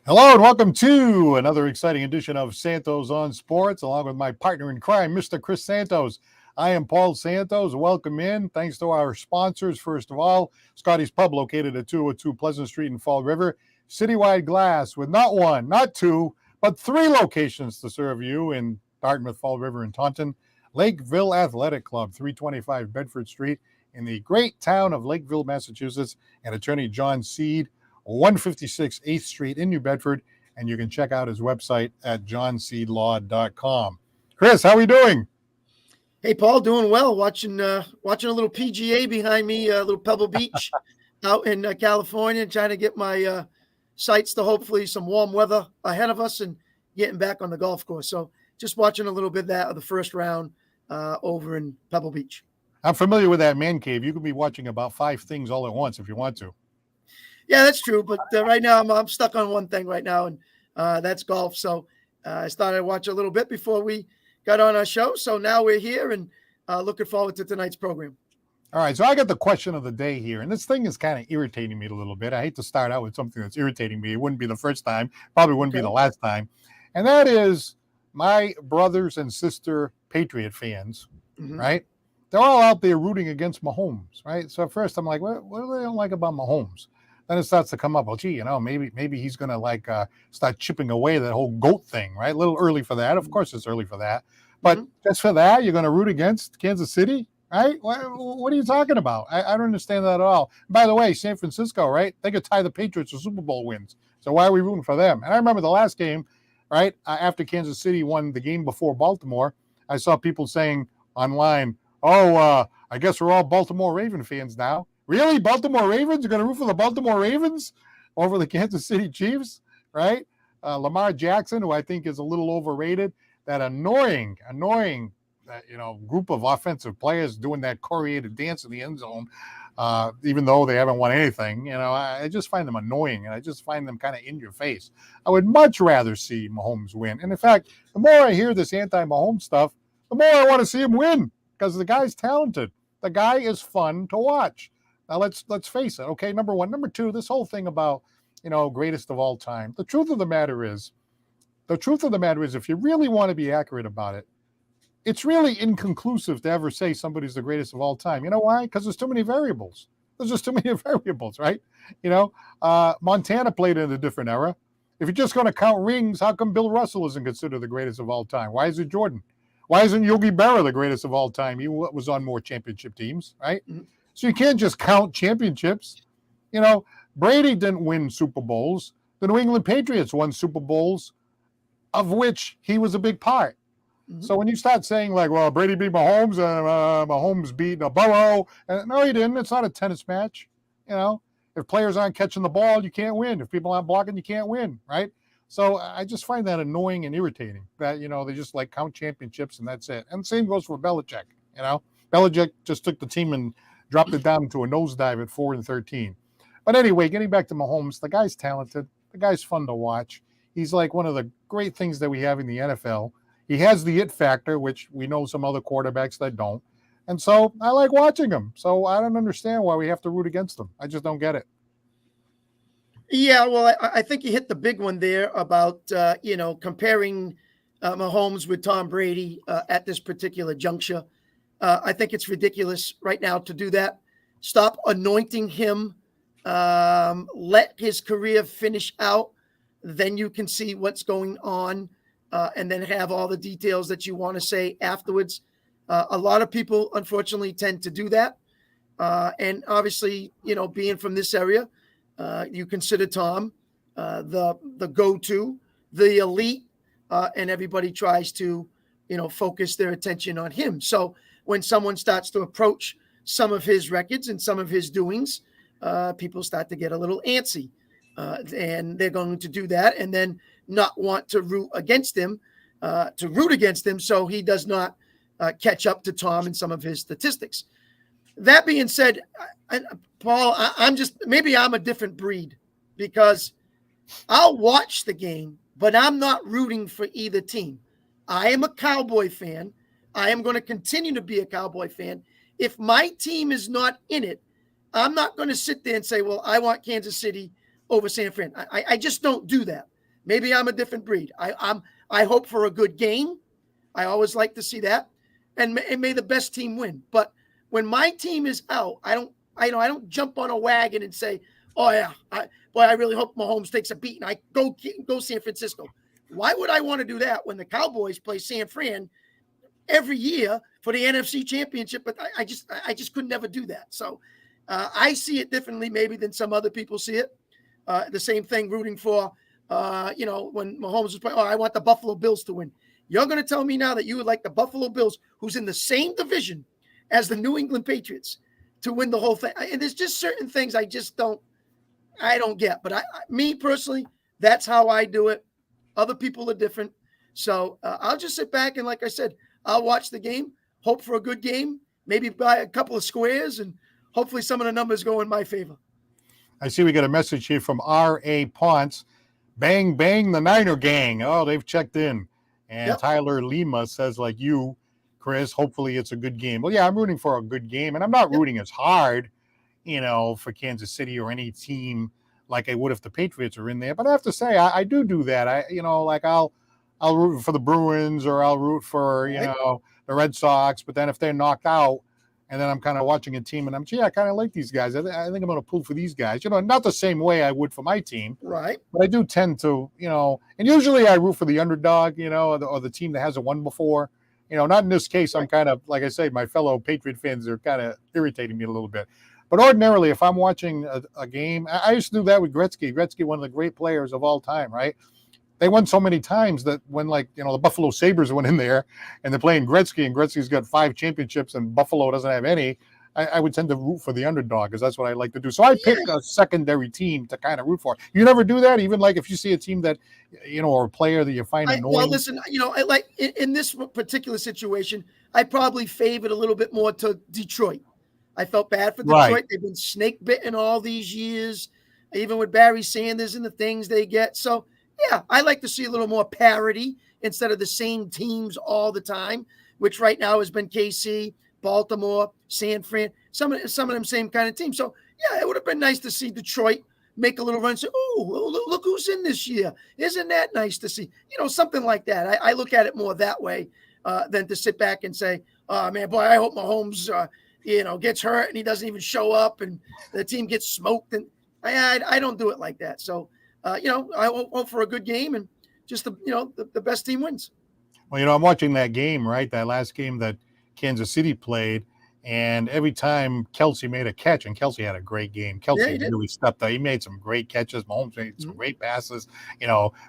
Hello and welcome to another exciting edition of Santos on Sports, along with my partner in crime, Mr. Chris Santos. I am Paul Santos. Welcome in. Thanks to our sponsors, first of all, Scotty's Pub, located at 202 Pleasant Street in Fall River. Citywide Glass with not one, not two, but three locations to serve you in Dartmouth, Fall River, and Taunton. Lakeville Athletic Club, 325 Bedford Street in the great town of Lakeville, Massachusetts, and attorney John Seed, 156 8th Street in New Bedford, and you can check out his website at johnseedlaw.com. Chris, how are we doing? Hey, Paul, doing well. Watching a little PGA behind me, a little Pebble Beach out in California, trying to get my sights to hopefully some warm weather ahead of us and getting back on the golf course. So just watching a little bit of that of the first round over in Pebble Beach. I'm familiar with that man cave. You can be watching about 5 things all at once if you want to. Yeah, that's true. But right now I'm stuck on one thing right now, and that's golf. So I started to watch a little bit before we got on our show. So now we're here and looking forward to tonight's program. All right, so I got the question of the day here, and this thing is kind of irritating me a little bit. I hate to start out with something that's irritating me. It wouldn't be the first time, probably wouldn't be the last time. And that is my brothers and sister Patriot fans, right? They're all out there rooting against Mahomes, right? So at first I'm like, what do they don't like about Mahomes? Then it starts to come up. Well, gee, maybe he's going to start chipping away that whole GOAT thing, right? A little early for that. Of course, it's early for that. But just for that, you're going to root against Kansas City, right? What are you talking about? I don't understand that at all. By the way, San Francisco, right? They could tie the Patriots for Super Bowl wins. So why are we rooting for them? And I remember the last game, right? After Kansas City won the game before Baltimore, I saw people saying online, I guess we're all Baltimore Raven fans now. Really? Baltimore Ravens? You're going to root for the Baltimore Ravens over the Kansas City Chiefs, right? Lamar Jackson, who I think is a little overrated, that annoying, group of offensive players doing that choreographed dance in the end zone, even though they haven't won anything. I just find them annoying, and I just find them kind of in your face. I would much rather see Mahomes win. And in fact, the more I hear this anti-Mahomes stuff, the more I want to see him win, because the guy's talented. The guy is fun to watch. Now let's face it. Okay, number one. Number two, this whole thing about, greatest of all time. The truth of the matter is, if you really want to be accurate about it, it's really inconclusive to ever say somebody's the greatest of all time. You know why? Because there's too many variables. There's just too many variables, right? Montana played in a different era. If you're just going to count rings, how come Bill Russell isn't considered the greatest of all time? Why is it Jordan? Why isn't Yogi Berra the greatest of all time? He was on more championship teams, right? So you can't just count championships. Brady didn't win Super Bowls. The New England Patriots won Super Bowls, of which he was a big part. So when you start saying Brady beat Mahomes, Mahomes beat Burrow, no, he didn't. It's not a tennis match. If players aren't catching the ball, you can't win. If people aren't blocking, you can't win, right? So I just find that annoying and irritating that, they just count championships and that's it. And the same goes for Belichick. Belichick just took the team and dropped it down to a nosedive at 4-13. But anyway, getting back to Mahomes, the guy's talented. The guy's fun to watch. He's like one of the great things that we have in the NFL. He has the it factor, which we know some other quarterbacks that don't. And so I like watching him. So I don't understand why we have to root against him. I just don't get it. Yeah, well, I think you hit the big one there about, comparing Mahomes with Tom Brady at this particular juncture. I think it's ridiculous right now to do that. Stop anointing him. Let his career finish out. Then you can see what's going on and then have all the details that you want to say afterwards. A lot of people, unfortunately, tend to do that. And obviously, being from this area, you consider Tom the go-to, the elite, and everybody tries to, focus their attention on him. So when someone starts to approach some of his records and some of his doings, people start to get a little antsy. And they're going to do that and then not want to root against him, so he does not catch up to Tom in some of his statistics. That being said, Paul, maybe I'm a different breed because I'll watch the game, but I'm not rooting for either team. I am a Cowboy fan. I am going to continue to be a Cowboy fan. If my team is not in it, I'm not going to sit there and say, well, I want Kansas City over San Fran. I just don't do that. Maybe I'm a different breed. I hope for a good game. I always like to see that, and may the best team win. But when my team is out, I don't jump on a wagon and say, "Oh yeah, I really hope Mahomes takes a beat and I go San Francisco." Why would I want to do that when the Cowboys play San Fran every year for the NFC Championship? But I just could never do that. So I see it differently maybe than some other people see it. The same thing rooting for, when Mahomes was playing, I want the Buffalo Bills to win. You're going to tell me now that you would like the Buffalo Bills, who's in the same division as the New England Patriots, to win the whole thing. And there's just certain things I don't get. But me personally, that's how I do it. Other people are different. So I'll just sit back and, like I said, I'll watch the game, hope for a good game, maybe buy a couple of squares, and hopefully some of the numbers go in my favor. I see we got a message here from R.A. Ponce. Bang, bang, the Niner gang. Oh, they've checked in. And Yep. Tyler Lima says, like you, Chris, hopefully it's a good game. Well, yeah, I'm rooting for a good game. And I'm not rooting as hard, for Kansas City or any team like I would if the Patriots are in there. But I have to say, I do that. I'll root for the Bruins or I'll root for, the Red Sox. But then if they're knocked out, and then I'm kind of watching a team and I kind of like these guys. I think I'm going to pull for these guys. Not the same way I would for my team. Right. But I do tend to, and usually I root for the underdog, or the team that hasn't won before. Not in this case. I'm kind of, like I say, my fellow Patriot fans are kind of irritating me a little bit. But ordinarily, if I'm watching a game, I used to do that with Gretzky. Gretzky, one of the great players of all time, right? They won so many times that when, the Buffalo Sabres went in there and they're playing Gretzky and Gretzky's got 5 championships and Buffalo doesn't have any, I would tend to root for the underdog because that's what I like to do. So I pick a secondary team to kind of root for. You never do that? Even if you see a team that, or a player that you find annoying? Well, listen, in this particular situation, I probably favored a little bit more to Detroit. I felt bad for Detroit. Right. They've been snake bitten all these years, even with Barry Sanders and the things they get. So, yeah, I like to see a little more parity instead of the same teams all the time, which right now has been KC, Baltimore, San Fran, some of them same kind of teams. So, yeah, it would have been nice to see Detroit make a little run. Say, oh, look who's in this year. Isn't that nice to see? Something like that. I look at it more that way than to sit back and say, oh, man, boy, I hope Mahomes, gets hurt and he doesn't even show up and the team gets smoked. And I don't do it like that. So, I hope for a good game and just the best team wins. Well, I'm watching that game, right? That last game that Kansas City played, and every time Kelsey made a catch, and Kelsey had a great game. Kelsey really stepped up. He made some great catches. Mahomes made some great passes,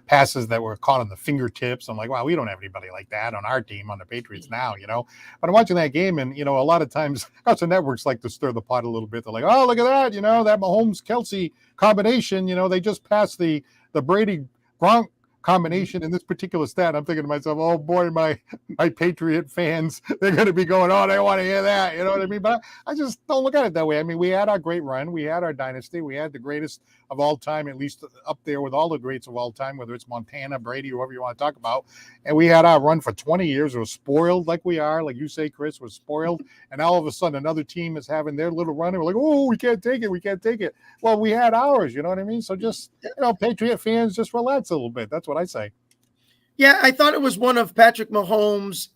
passes that were caught on the fingertips. I'm like, wow, we don't have anybody like that on our team, on the Patriots now, But I'm watching that game, and, a lot of times, the networks like to stir the pot a little bit. They're like, oh, look at that, that Mahomes-Kelsey combination, they just passed the Brady-Gronk combination in this particular stat. I'm thinking to myself, oh boy, my Patriot fans, they're going to be going, oh, they want to hear that. You know what I mean? But I just don't look at it that way. I mean, we had our great run. We had our dynasty. We had the greatest of all time, at least up there with all the greats of all time, whether it's Montana, Brady, whoever you want to talk about. And we had our run for 20 years. We're spoiled like we are. Like you say, Chris, we're spoiled. And now all of a sudden another team is having their little run. And we're like, oh, we can't take it. We can't take it. Well, we had ours. You know what I mean? So just, Patriot fans, just relax a little bit. That's what I say. Yeah, I thought it was one of Patrick Mahomes'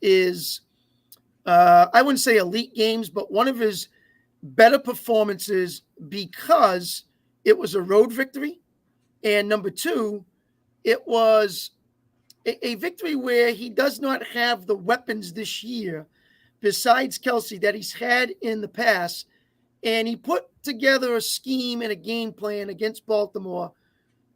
I wouldn't say elite games, but one of his better performances because it was a road victory. And number two, it was a victory where he does not have the weapons this year besides Kelsey that he's had in the past. And he put together a scheme and a game plan against Baltimore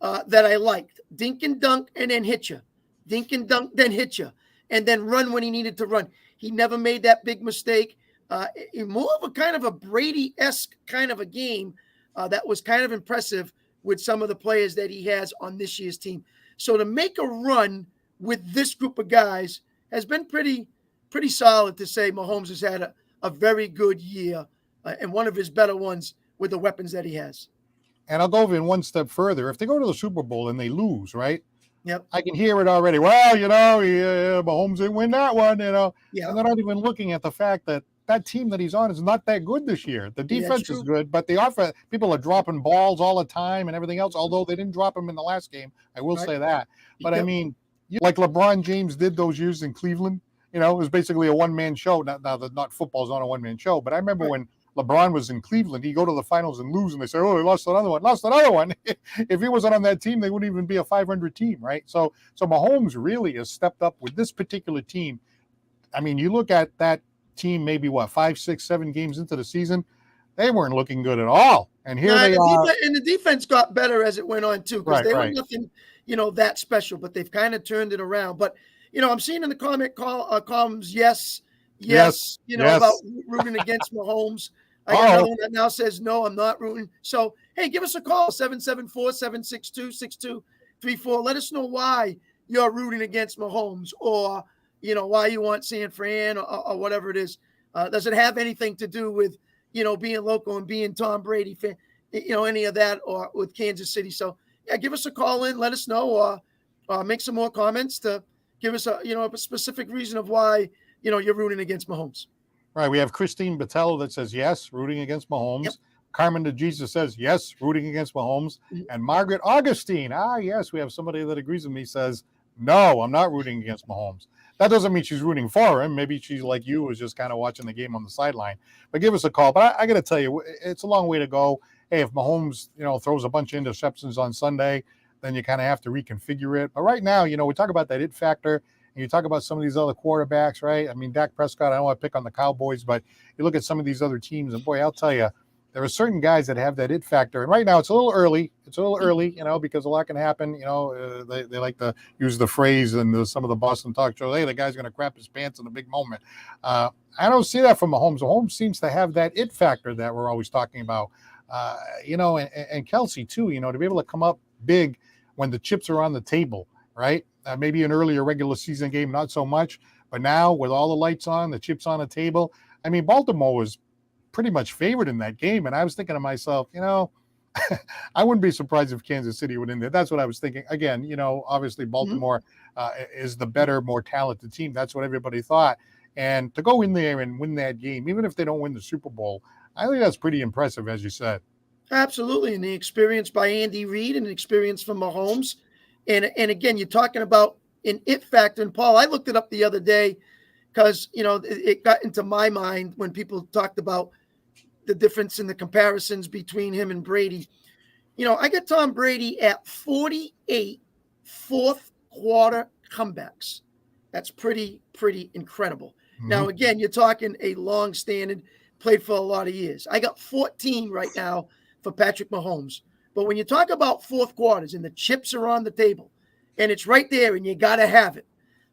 that I liked. Dink and dunk and then hit you. Dink and dunk, then hit you. And then run when he needed to run. He never made that big mistake. More of a kind of a Brady-esque kind of a game that was kind of impressive with some of the players that he has on this year's team. So to make a run with this group of guys has been pretty solid to say Mahomes has had a very good year and one of his better ones with the weapons that he has. And I'll go even one step further. If they go to the Super Bowl and they lose, right? Yep. I can hear it already. Well, Mahomes didn't win that one, Yeah. And they're not even looking at the fact that that team that he's on is not that good this year. The Yeah, that's defense is true. good, but the offense, people are dropping balls all the time and everything else, although they didn't drop them in the last game. I will Right. say that. But I Yep. mean, like LeBron James did those years in Cleveland, it was basically a one-man show. Now that not football's not a one-man show, but I remember Right. when LeBron was in Cleveland, he'd go to the finals and lose, and they say, oh, he lost another one, lost another one. If he wasn't on that team, they wouldn't even be a 500 team, right? So Mahomes really has stepped up with this particular team. I mean, you look at that team maybe, 5, 6, 7 games into the season, they weren't looking good at all. And here Now, they are. the defense got better as it went on too, because Right, they were right. nothing, that special. But they've kind of turned it around. But I'm seeing in the columns, yes, Yes, about yes. rooting against Mahomes. I got Oh, another one that now says no, I'm not rooting. So hey, give us a call 774-762-6234. Let us know why you're rooting against Mahomes, or why you want San Fran, or whatever it is. Does it have anything to do with being local and being Tom Brady fan, any of that, or with Kansas City? So yeah, give us a call in, let us know, or make some more comments to give us a specific reason of why you're rooting against Mahomes. right. We have Christine Battello that says yes, rooting against Yep. Mahomes. Carmen de Jesus says yes, rooting against Mahomes. Mhm. And Margaret Augustine, yes, we have somebody that agrees with me, says no, I'm not rooting against Mahomes. That doesn't mean she's rooting for him. Maybe she's like you, was just kind of watching the game on the sideline. But give us a call. But I got to tell you, it's a long way to go. Hey, if Mahomes, throws a bunch of interceptions on Sunday, then you kind of have to reconfigure it. But right now, we talk about that it factor, and you talk about some of these other quarterbacks, right? I mean, Dak Prescott, I don't want to pick on the Cowboys, but you look at some of these other teams, and boy, I'll tell you, there are certain guys that have that it factor. And right now, it's a little early. It's a little early, because a lot can happen. They like to use the phrase in some of the Boston talk shows, hey, the guy's going to crap his pants in a big moment. I don't see that from Mahomes. Mahomes seems to have that it factor that we're always talking about. And Kelsey, too, to be able to come up big when the chips are on the table, right? Maybe an earlier regular season game, not so much. But now, with all the lights on, the chips on the table, I mean, Baltimore was pretty much favored in that game. And I was thinking to myself, I wouldn't be surprised if Kansas City would end there. That's what I was thinking. Again, obviously Baltimore is the better, more talented team. That's what everybody thought. And to go in there and win that game, even if they don't win the Super Bowl, I think that's pretty impressive, as you said. Absolutely. And the experience by Andy Reid and the experience from Mahomes. And again, you're talking about an it factor. And Paul, I looked it up the other day because, it got into my mind when people talked about the difference in the comparisons between him and Brady. I got Tom Brady at 48 fourth quarter comebacks. That's pretty incredible. Mm-hmm. Now, again, you're talking a long-standing, played for a lot of years. I got 14 right now for Patrick Mahomes. But when you talk about fourth quarters and the chips are on the table and it's right there and you got to have it,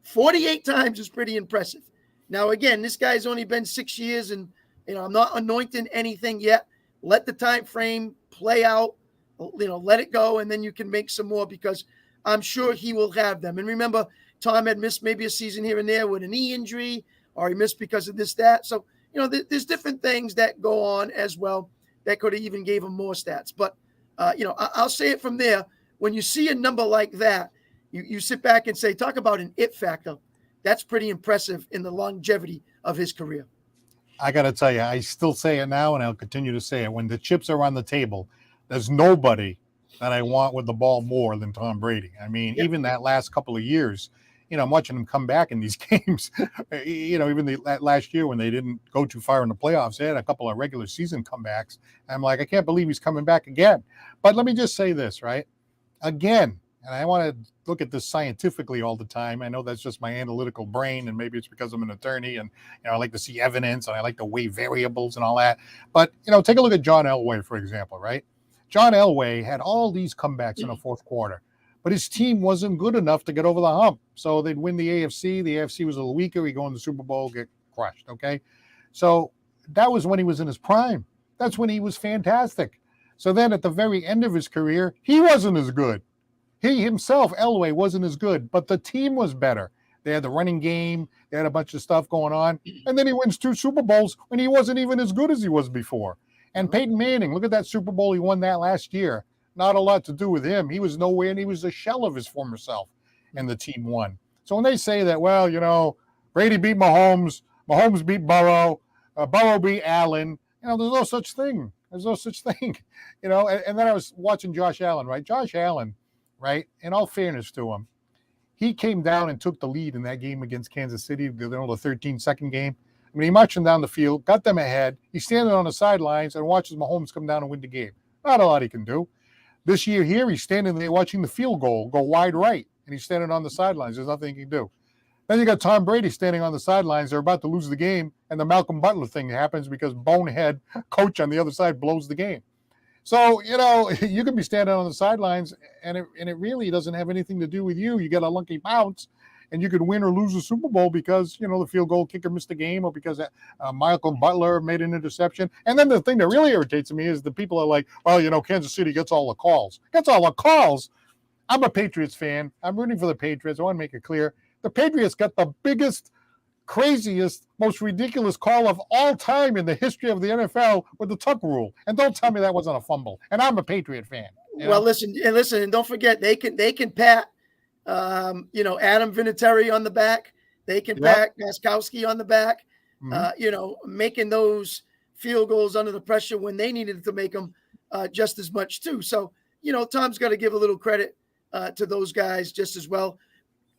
48 times is pretty impressive. Now, again, this guy's only been 6 years, and I'm not anointing anything yet. Let the time frame play out, let it go, and then you can make some more, because I'm sure he will have them. And remember, Tom had missed maybe a season here and there with a knee injury, or he missed because of this, that. So, there's different things that go on as well that could have even gave him more stats. But, I'll say it from there. When you see a number like that, you sit back and say, talk about an it factor. That's pretty impressive in the longevity of his career. I got to tell you, I still say it now, and I'll continue to say it. When the chips are on the table, there's nobody that I want with the ball more than Tom Brady. I mean, Yep. even that last couple of years, I'm watching him come back in these games. Even that last year when they didn't go too far in the playoffs, they had a couple of regular season comebacks. I'm like, I can't believe he's coming back again. But let me just say this, right? Again, and I want to look at this scientifically all the time. I know that's just my analytical brain, and maybe it's because I'm an attorney and I like to see evidence and I like to weigh variables and all that. But take a look at John Elway, for example, right? John Elway had all these comebacks in the fourth quarter, but his team wasn't good enough to get over the hump. So they'd win the AFC. The AFC was a little weaker. He'd go in the Super Bowl, get crushed. Okay. So that was when he was in his prime. That's when he was fantastic. So then at the very end of his career, he wasn't as good. He himself, Elway, wasn't as good, but the team was better. They had the running game. They had a bunch of stuff going on. And then he wins 2 Super Bowls when he wasn't even as good as he was before. And Peyton Manning, look at that Super Bowl. He won that last year. Not a lot to do with him. He was nowhere, and he was a shell of his former self, and the team won. So when they say that, well, Brady beat Mahomes, Mahomes beat Burrow, Burrow Allen. There's no such thing. There's no such thing. And then I was watching Josh Allen, right? Josh Allen, right? In all fairness to him, he came down and took the lead in that game against Kansas City, the 13-second game. I mean, he marched them down the field, got them ahead. He's standing on the sidelines and watches Mahomes come down and win the game. Not a lot he can do. This year here, he's standing there watching the field goal go wide right, and he's standing on the sidelines. There's nothing he can do. Then you got Tom Brady standing on the sidelines. They're about to lose the game, and the Malcolm Butler thing happens because bonehead coach on the other side blows the game. So, you can be standing on the sidelines, and it really doesn't have anything to do with you. You get a lucky bounce, and you could win or lose the Super Bowl because, the field goal kicker missed the game or because Malcolm Butler made an interception. And then the thing that really irritates me is the people are like, well, Kansas City gets all the calls. Gets all the calls? I'm a Patriots fan. I'm rooting for the Patriots. I want to make it clear. The Patriots got the biggest, craziest, most ridiculous call of all time in the history of the NFL with the tuck rule. And don't tell me that wasn't a fumble. And I'm a Patriot fan. Well, listen, and don't forget they can pat Adam Vinatieri on the back. They can pat Gostkowski on the back. Making those field goals under the pressure when they needed to make them just as much too. So, Tom's got to give a little credit to those guys just as well.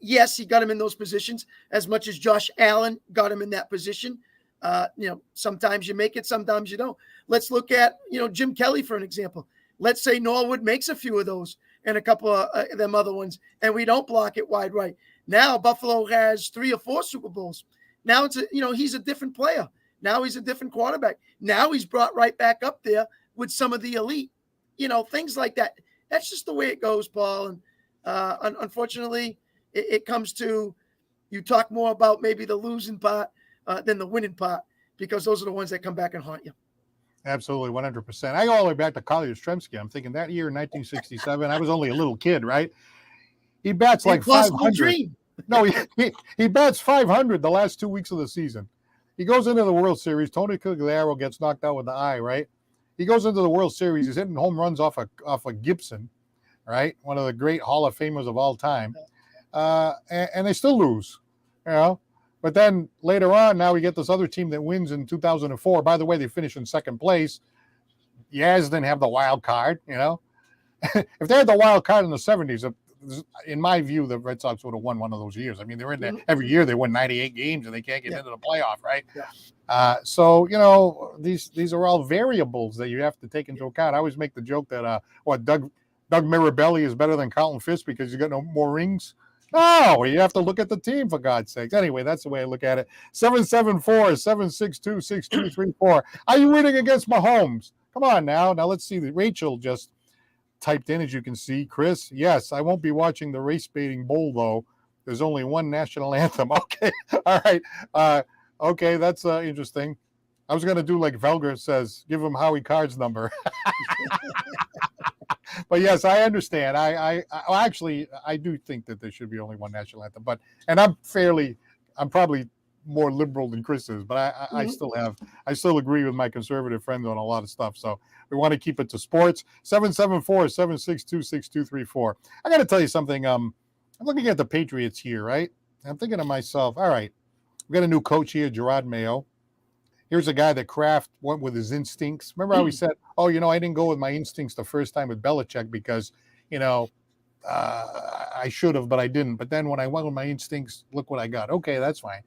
Yes, he got him in those positions as much as Josh Allen got him in that position. Sometimes you make it, sometimes you don't. Let's look at, Jim Kelly for an example. Let's say Norwood makes a few of those and a couple of them other ones, and we don't block it wide right. Now Buffalo has 3 or 4 Super Bowls. Now it's he's a different player. Now he's a different quarterback. Now he's brought right back up there with some of the elite, things like that. That's just the way it goes, Paul. And unfortunately, it comes to you talk more about maybe the losing part than the winning part, because those are the ones that come back and haunt you. Absolutely, 100%. I go all the way back to Collier Stremski. I'm thinking that year in 1967, I was only a little kid, right? He bats like 500. No, he bats 500 the last 2 weeks of the season. He goes into the World Series. Tony Cugliaro gets knocked out with the eye, right? He goes into the World Series. He's hitting home runs off a Gibson, right? One of the great Hall of Famers of all time. And they still lose, But then later on, now we get this other team that wins in 2004. By the way, they finish in second place. Yaz didn't have the wild card, If they had the wild card in the 70s, in my view, the Red Sox would have won one of those years. I mean, they're in there every year. They win 98 games, and they can't get into the playoff, right? Yeah. So, these are all variables that you have to take into account. I always make the joke that, Doug Mirabelli is better than Carlton Fisk because he's got no more rings. No, you have to look at the team, for God's sakes. Anyway, that's the way I look at it. 774-762-6234. Are you rooting against Mahomes? Come on now. Now let's see. Rachel just typed in, as you can see. Chris, yes, I won't be watching the race baiting bowl, though. There's only one national anthem. Okay. All right. Okay, that's interesting. I was going to do like Velger says, give him Howie Card's number. But yes, I understand. I do think that there should be only one national anthem. And I'm probably more liberal than Chris is, but I still agree with my conservative friends on a lot of stuff. So we want to keep it to sports. 774-762-6234. I got to tell you something. I'm looking at the Patriots here, right? I'm thinking to myself, all right, we got a new coach here, Gerard Mayo. Here's a guy that Kraft went with his instincts. Remember how he said, I didn't go with my instincts the first time with Belichick because, I should have, but I didn't. But then when I went with my instincts, look what I got. Okay, that's fine.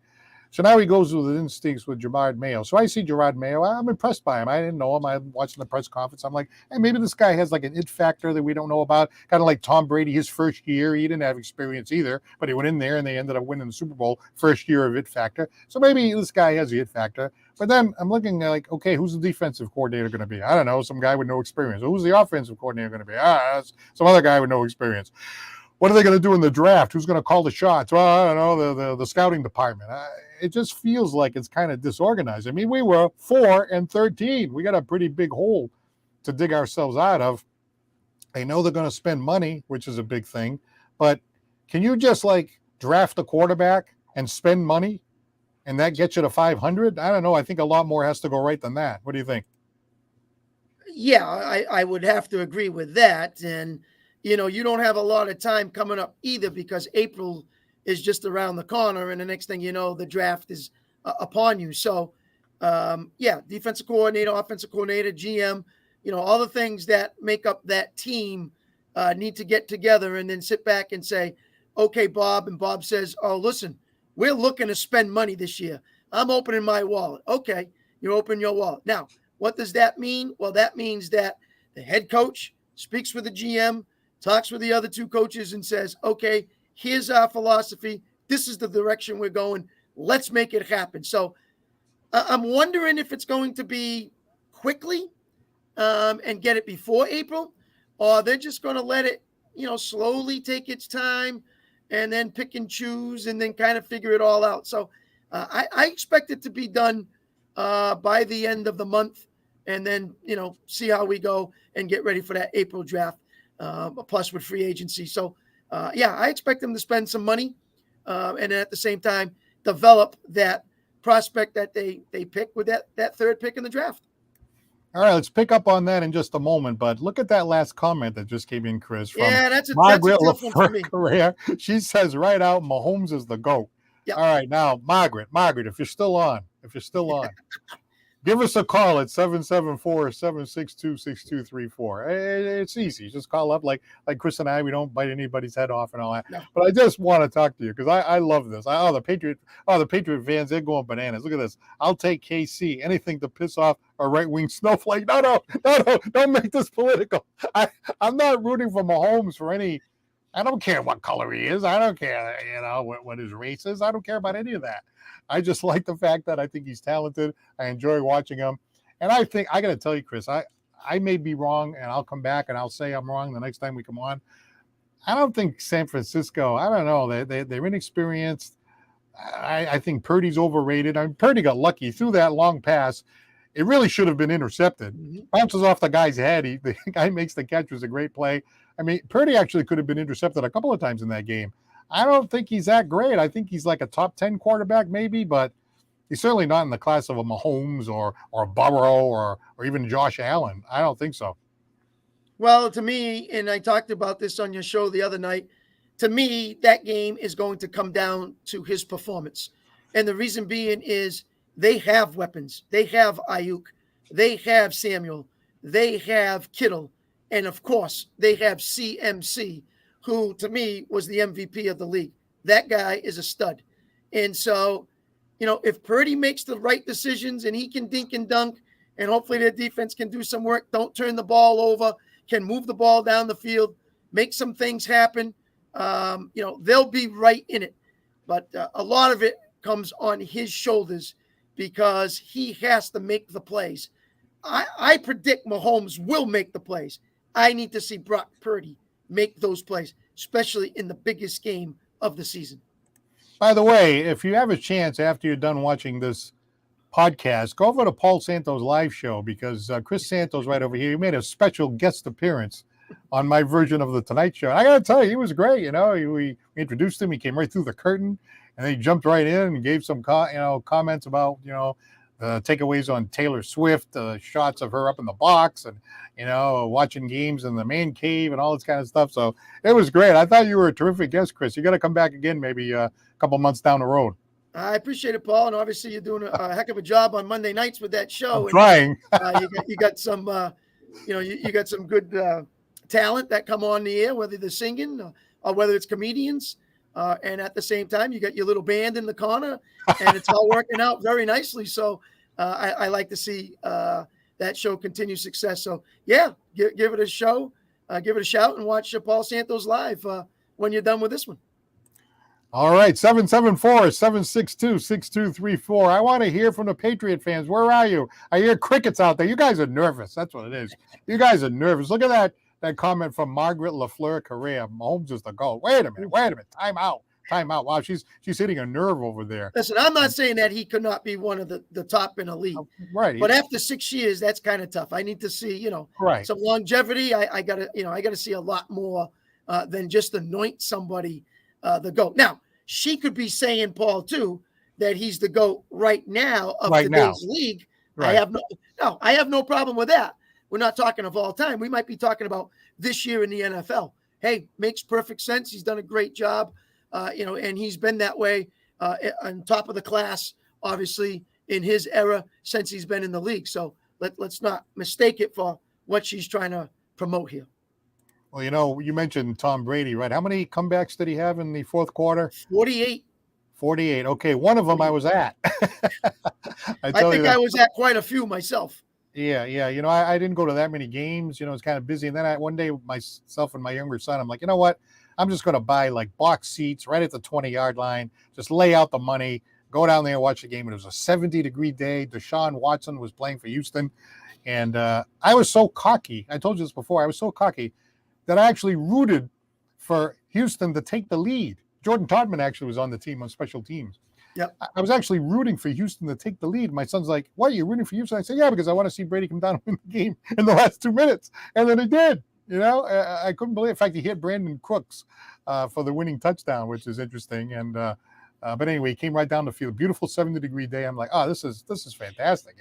So now he goes with his instincts with Gerard Mayo. So I see Gerard Mayo. I'm impressed by him. I didn't know him. I'm watching the press conference. I'm like, hey, maybe this guy has like an it factor that we don't know about. Kind of like Tom Brady, his first year. He didn't have experience either, but he went in there and they ended up winning the Super Bowl first year of it factor. So maybe this guy has the it factor. But then I'm looking like, okay, who's the defensive coordinator going to be? I don't know, some guy with no experience. Who's the offensive coordinator going to be? That's some other guy with no experience. What are they going to do in the draft? Who's going to call the shots? Well, I don't know, the scouting department. It just feels like it's kind of disorganized. I mean, we were 4-13. We got a pretty big hole to dig ourselves out of. They know they're going to spend money, which is a big thing. But can you just like draft a quarterback and spend money and that gets you to 500? I don't know. I think a lot more has to go right than that. What do you think? Yeah, I would have to agree with that. And, you don't have a lot of time coming up either because April is just around the corner. And the next thing you know, the draft is upon you. So, defensive coordinator, offensive coordinator, GM, all the things that make up that team need to get together and then sit back and say, okay, Bob. And Bob says, oh, listen, we're looking to spend money this year. I'm opening my wallet. Okay, you open your wallet. Now, what does that mean? Well, that means that the head coach speaks with the GM, talks with the other two coaches and says, okay, here's our philosophy. This is the direction we're going. Let's make it happen. So I'm wondering if it's going to be quickly and get it before April, or they're just going to let it, slowly take its time and then pick and choose and then kind of figure it all out. So I expect it to be done by the end of the month and then, see how we go and get ready for that April draft, plus with free agency. So, I expect them to spend some money and at the same time develop that prospect that they pick with that third pick in the draft. All right, let's pick up on that in just a moment. But look at that last comment that just came in, Chris. From That's a tough one for me. Correa. She says right out, Mahomes is the GOAT. Yep. All right, now, Margaret, if you're still on, give us a call at 774-762-6234. It's easy. Just call up like Chris and I. We don't bite anybody's head off and all that. No. But I just want to talk to you because I love this. The Patriot fans, they're going bananas. Look at this. I'll take KC. Anything to piss off a right-wing snowflake. No, don't make this political. I'm not rooting for Mahomes for any. I don't care what color he is. I don't care, what his race is. I don't care about any of that. I just like the fact that I think he's talented. I enjoy watching him. And I think, I got to tell you, Chris, I may be wrong, and I'll come back and I'll say I'm wrong the next time we come on. I don't think San Francisco, I don't know, they're inexperienced. I think Purdy's overrated. Purdy got lucky. Threw that long pass. It really should have been intercepted. Mm-hmm. Bounces off the guy's head. The guy makes the catch. It was a great play. Purdy actually could have been intercepted a couple of times in that game. I don't think he's that great. I think he's like a top 10 quarterback maybe, but he's certainly not in the class of a Mahomes or Burrow or even Josh Allen. I don't think so. Well, to me, and I talked about this on your show the other night, to me, that game is going to come down to his performance. And the reason being is they have weapons. They have Ayuk. They have Samuel. They have Kittle. And, of course, they have CMC, who, to me, was the MVP of the league. That guy is a stud. And so, if Purdy makes the right decisions and he can dink and dunk, and hopefully their defense can do some work, don't turn the ball over, can move the ball down the field, make some things happen, they'll be right in it. But a lot of it comes on his shoulders because he has to make the plays. I predict Mahomes will make the plays. I need to see Brock Purdy make those plays, especially in the biggest game of the season. By the way, if you have a chance after you're done watching this podcast, go over to Paul Santos' live show because Chris Santos right over here, he made a special guest appearance on my version of the Tonight Show. And I got to tell you, he was great. We introduced him. He came right through the curtain, and then he jumped right in and gave some comments about, takeaways on Taylor Swift, shots of her up in the box and, watching games in the man cave and all this kind of stuff. So it was great. I thought you were a terrific guest, Chris. You got to come back again maybe a couple months down the road. I appreciate it, Paul. And obviously you're doing a heck of a job on Monday nights with that show. I'm trying. You got some, you got some good talent that come on the air, whether they're singing or whether it's comedians. And at the same time, you got your little band in the corner, and it's all working out very nicely. So I like to see that show continue success. So, give it a show, give it a shout, and watch Paul Santos live when you're done with this one. All right, 774-762-6234. I want to hear from the Patriot fans. Where are you? I hear crickets out there. You guys are nervous. That's what it is. You guys are nervous. Look at that comment from Margaret LaFleur Correa. Mahomes is the goal. Wait a minute. Time out. Wow, she's hitting a nerve over there. Listen, I'm not saying that he could not be one of the top in the league. Right. But after 6 years, that's kind of tough. I need to see, some longevity. I gotta see a lot more than just anoint somebody the GOAT. Now, she could be saying, Paul, too, that he's the GOAT right now of today's league. Right. I have no problem with that. We're not talking of all time. We might be talking about this year in the NFL. Hey, makes perfect sense. He's done a great job, and he's been that way on top of the class, obviously, in his era since he's been in the league. So let's not mistake it for what she's trying to promote here. Well, you mentioned Tom Brady, right? How many comebacks did he have in the fourth quarter? 48. 48. Okay, one of them I was at. I I tell you think that. I was at quite a few myself. Yeah, yeah. I didn't go to that many games. It's kind of busy. And then one day, myself and my younger son, I'm like, you know what? I'm just going to buy like box seats right at the 20-yard line. Just lay out the money, go down there and watch the game. It was a 70-degree day. Deshaun Watson was playing for Houston. And I was so cocky. I told you this before. I was so cocky that I actually rooted for Houston to take the lead. Jordan Todman actually was on the team on special teams. Yep. I was actually rooting for Houston to take the lead. My son's like, "What, are you rooting for Houston?" I said, "Yeah, because I want to see Brady come down and win the game in the last 2 minutes." And then he did. I couldn't believe it. In fact, he hit Brandon Crooks for the winning touchdown, which is interesting. And but anyway, he came right down the field. Beautiful 70-degree day. I'm like, oh, this is fantastic.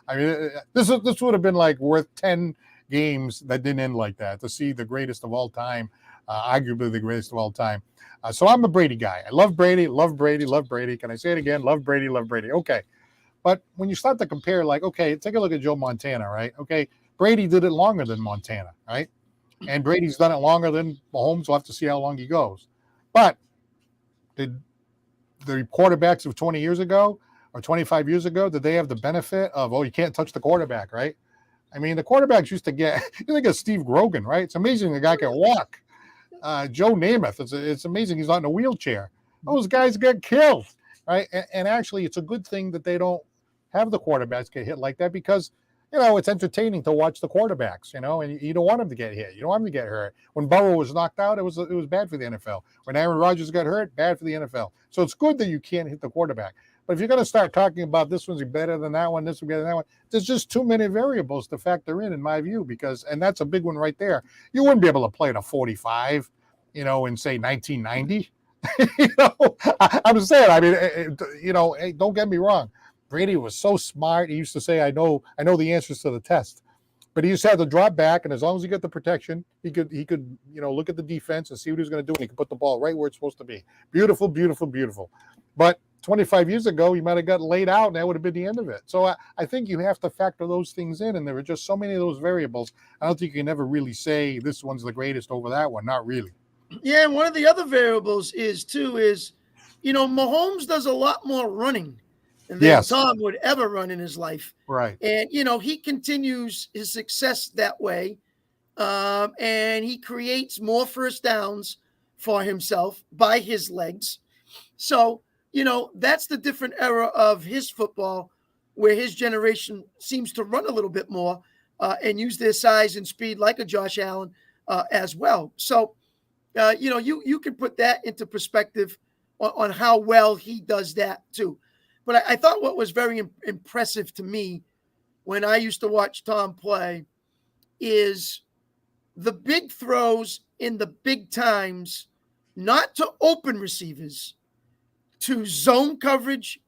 I mean, this would have been like worth 10 games that didn't end like that, to see the greatest of all time, arguably the greatest of all time. So I'm a Brady guy. I love Brady, love Brady, love Brady. Can I say it again? Love Brady, love Brady. Okay. But when you start to compare, like, okay, take a look at Joe Montana, right? Okay, Brady did it longer than Montana, right? And Brady's done it longer than Mahomes. We'll have to see how long he goes. But did the quarterbacks of 20 years ago or 25 years ago, did they have the benefit of, you can't touch the quarterback, right? I mean, the quarterbacks used to get, you think of Steve Grogan, right? It's amazing the guy can walk. Joe Namath, it's amazing he's not in a wheelchair. Those guys get killed, right? And actually, it's a good thing that they don't have the quarterbacks get hit like that, because it's entertaining to watch the quarterbacks, and you don't want them to get hit. You don't want them to get hurt. When Burrow was knocked out, it was bad for the NFL. When Aaron Rodgers got hurt, bad for the NFL. So it's good that you can't hit the quarterback. But if you're going to start talking about this one's better than that one, this one's better than that one, there's just too many variables to factor in my view, and that's a big one right there. You wouldn't be able to play at a 45, in say 1990. I'm just saying. I mean, hey, don't get me wrong. Brady was so smart. He used to say, "I know the answers to the test," but he just had to drop back, and as long as he got the protection, he could look at the defense and see what he was going to do, and he could put the ball right where it's supposed to be. Beautiful, beautiful, beautiful. But 25 years ago, he might have got laid out, and that would have been the end of it. So I think you have to factor those things in, and there are just so many of those variables. I don't think you can ever really say this one's the greatest over that one. Not really. Yeah, and one of the other variables is Mahomes does a lot more running than Tom would ever run in his life. Right. And, he continues his success that way. And he creates more first downs for himself by his legs. So, that's the different era of his football, where his generation seems to run a little bit more and use their size and speed like a Josh Allen as well. So, you can put that into perspective on how well he does that too. But I thought what was very impressive to me when I used to watch Tom play is the big throws in the big times, not to open receivers, to zone coverage,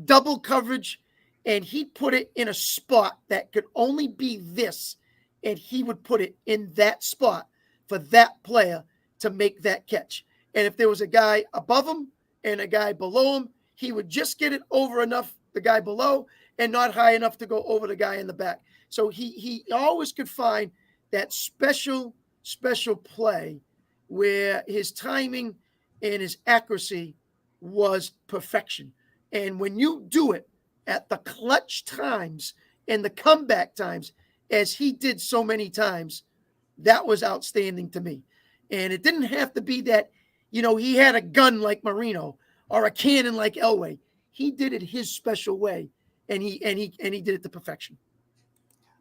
double coverage, and he'd put it in a spot that could only be this, and he would put it in that spot for that player to make that catch. And if there was a guy above him and a guy below him, he would just get it over enough, the guy below, and not high enough to go over the guy in the back. So he always could find that special play where his timing and his accuracy was perfection. And when you do it at the clutch times and the comeback times, as he did so many times, that was outstanding to me. And it didn't have to be that, he had a gun like Marino or a cannon like Elway. He did it his special way, and he did it to perfection.